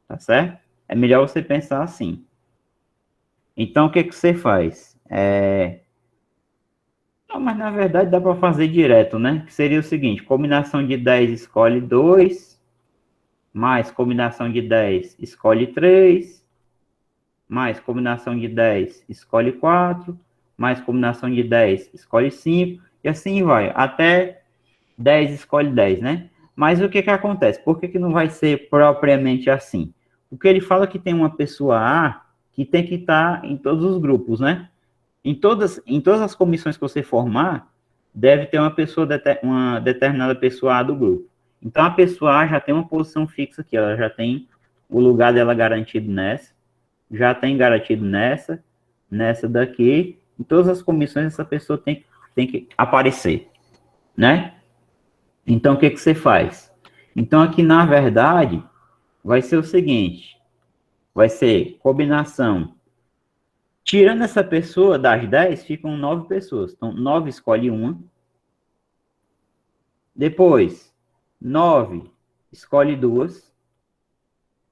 Tá certo? É melhor você pensar assim. Então, o que você faz? Não, mas na verdade dá para fazer direto, né? Que seria o seguinte, combinação de 10 escolhe 2, mais combinação de 10 escolhe 3, mais combinação de 10 escolhe 4, mais combinação de 10 escolhe 5, e assim vai, até 10 escolhe 10, né? Mas o que acontece? Por que não vai ser propriamente assim? Porque ele fala que tem uma pessoa A que tem que estar em todos os grupos, né? Em todas as comissões que você formar, deve ter uma determinada pessoa A do grupo. Então, a pessoa A já tem uma posição fixa aqui, ela já tem o lugar dela garantido nessa, já tem garantido nessa daqui. Em todas as comissões, essa pessoa tem que aparecer, né? Então, o que você faz? Então, aqui, na verdade, vai ser o seguinte, vai ser combinação. Tirando essa pessoa, das 10, ficam 9 pessoas. Então, 9 escolhe 1. Depois, 9 escolhe 2.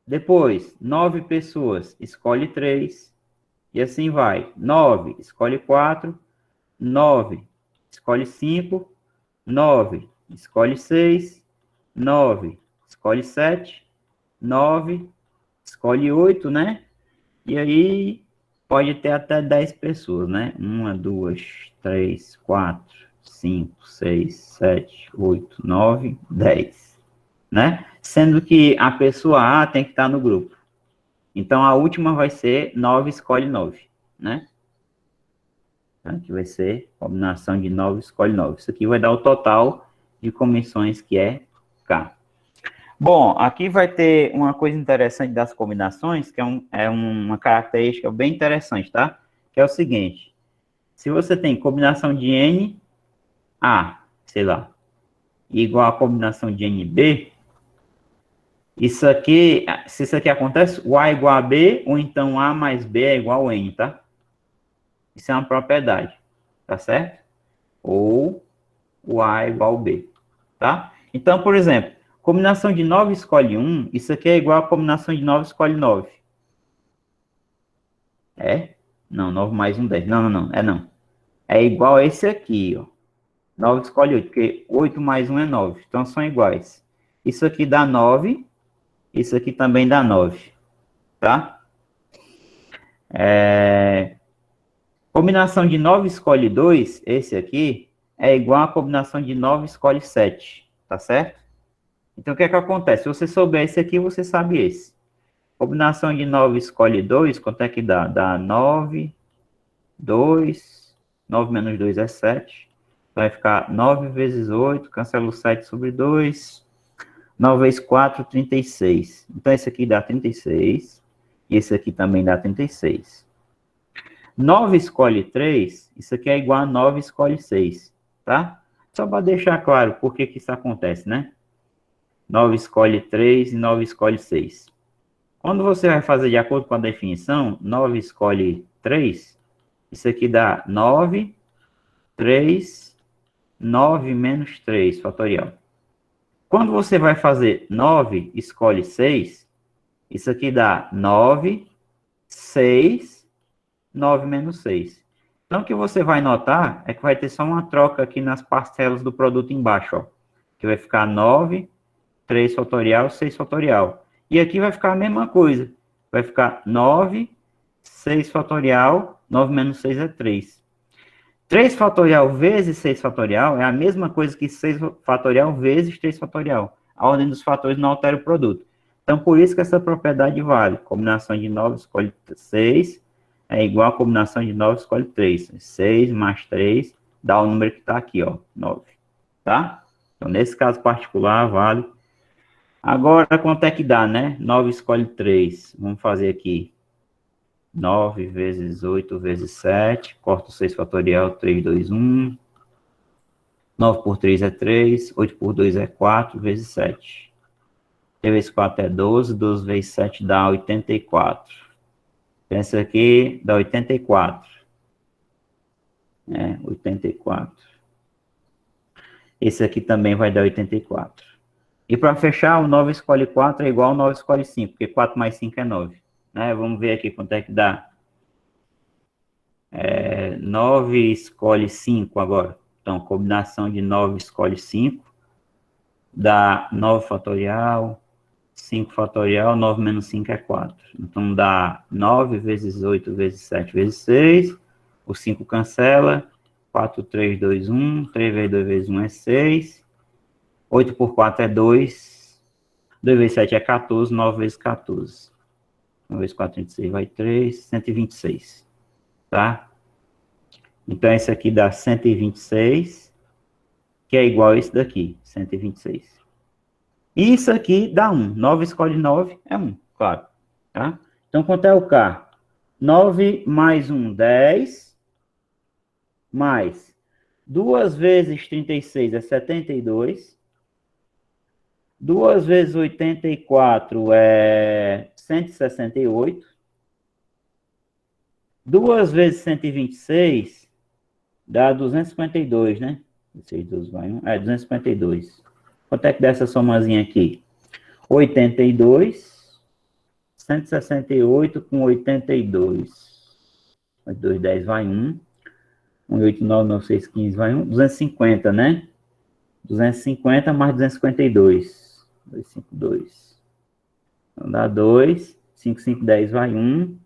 Depois, 9 pessoas escolhe 3. E assim vai. 9 escolhe 4. 9 escolhe 5. 9 escolhe 6. 9 escolhe 7. 9 escolhe 8, né? E aí pode ter até 10 pessoas, né? 1, 2, 3, 4, 5, 6, 7, 8, 9, 10, né? Sendo que a pessoa A tem que estar no grupo. Então, a última vai ser 9 escolhe 9, né? Aqui vai ser combinação de 9 escolhe 9. Isso aqui vai dar o total de comissões, que é K. Bom, aqui vai ter uma coisa interessante das combinações, que é uma característica bem interessante, tá? Que é o seguinte, se você tem combinação de N, A, sei lá, igual a combinação de NB, isso aqui, se isso aqui acontece, o A é igual a B, ou então A mais B é igual a N, tá? Isso é uma propriedade, tá certo? Ou o A é igual a B, tá? Então, por exemplo, combinação de 9 escolhe 1, isso aqui é igual a combinação de 9 escolhe 9. É? Não, 9 mais 1, 10. Não. É igual a esse aqui, ó. 9 escolhe 8, porque 8 mais 1 é 9. Então, são iguais. Isso aqui dá 9. Isso aqui também dá 9. Tá? Combinação de 9 escolhe 2, esse aqui, é igual a combinação de 9 escolhe 7. Tá certo? Então, o que acontece? Se você souber esse aqui, você sabe esse. Combinação de 9 escolhe 2, quanto é que dá? Dá 9, 2, 9 menos 2 é 7. Vai ficar 9 vezes 8, cancela o 7 sobre 2. 9 vezes 4, 36. Então, esse aqui dá 36. E esse aqui também dá 36. 9 escolhe 3, isso aqui é igual a 9 escolhe 6, tá? Só para deixar claro por que isso acontece, né? 9 escolhe 3 e 9 escolhe 6. Quando você vai fazer de acordo com a definição, 9 escolhe 3, isso aqui dá 9, 3, 9 menos 3, fatorial. Quando você vai fazer 9 escolhe 6, isso aqui dá 9, 6, 9 menos 6. Então, o que você vai notar é que vai ter só uma troca aqui nas parcelas do produto embaixo, ó. Que vai ficar 9, 3 fatorial, 6 fatorial. E aqui vai ficar a mesma coisa. Vai ficar 9, 6 fatorial, 9 menos 6 é 3. 3 fatorial vezes 6 fatorial é a mesma coisa que 6 fatorial vezes 3 fatorial. A ordem dos fatores não altera o produto. Então, por isso que essa propriedade vale. Combinação de 9 escolhe 6 é igual a combinação de 9 escolhe 3. 6 mais 3 dá o número que está aqui, ó, 9. Tá? Então, nesse caso particular, vale. Agora, quanto é que dá, né? 9 escolhe 3. Vamos fazer aqui. 9 vezes 8 vezes 7. Corta o 6 fatorial, 3, 2, 1. 9 por 3 é 3. 8 por 2 é 4 vezes 7. 3 vezes 4 é 12. 12 vezes 7 dá 84. Pensa aqui, dá 84. 84. Esse aqui também vai dar 84. E para fechar, o 9 escolhe 4 é igual ao 9 escolhe 5, porque 4 mais 5 é 9. Né? Vamos ver aqui quanto é que dá. 9 escolhe 5 agora. Então, combinação de 9 escolhe 5 dá 9 fatorial, 5 fatorial, 9 menos 5 é 4. Então, dá 9 vezes 8 vezes 7 vezes 6. O 5 cancela. 4, 3, 2, 1. 3 vezes 2 vezes 1 é 6. 8 por 4 é 2. 2 vezes 7 é 14. 9 vezes 14. 9 vezes 4, 36 vai 3. 126. Tá? Então, esse aqui dá 126, que é igual a esse daqui, 126. E isso aqui dá 1. 9 escolhe 9 é 1, claro. Tá? Então, quanto é o K? 9 mais 1, 10. Mais 2 vezes 36 é 72. 2 vezes 84 é 168. 2 vezes 126 dá 252, né? 6, 12 vai 1. 252. Quanto é que dá essa somazinha aqui? 82. 168 com 82. 2, 10 vai 1. 1, 8, 9, 9, 6, 15 vai 1. 250, né? 250 mais 252. 252. Então dá 2. 5, 5, 10 vai 1.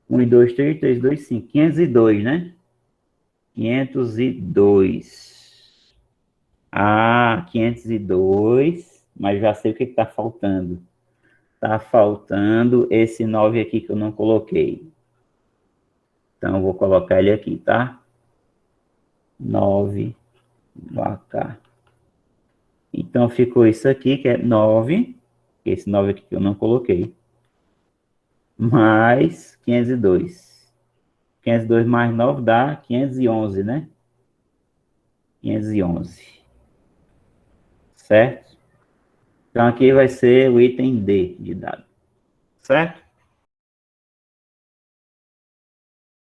1 e 2, 3, 3, 2, 5. 502, né? 502. 502. Mas já sei o que está faltando. Está faltando esse 9 aqui que eu não coloquei. Então, eu vou colocar ele aqui, tá? 9 vaca. Então, ficou isso aqui, que é 9. Esse 9 aqui que eu não coloquei. Mais 502. 502 mais 9 dá 511, né? 511. Certo? Então, aqui vai ser o item D de dado. Certo?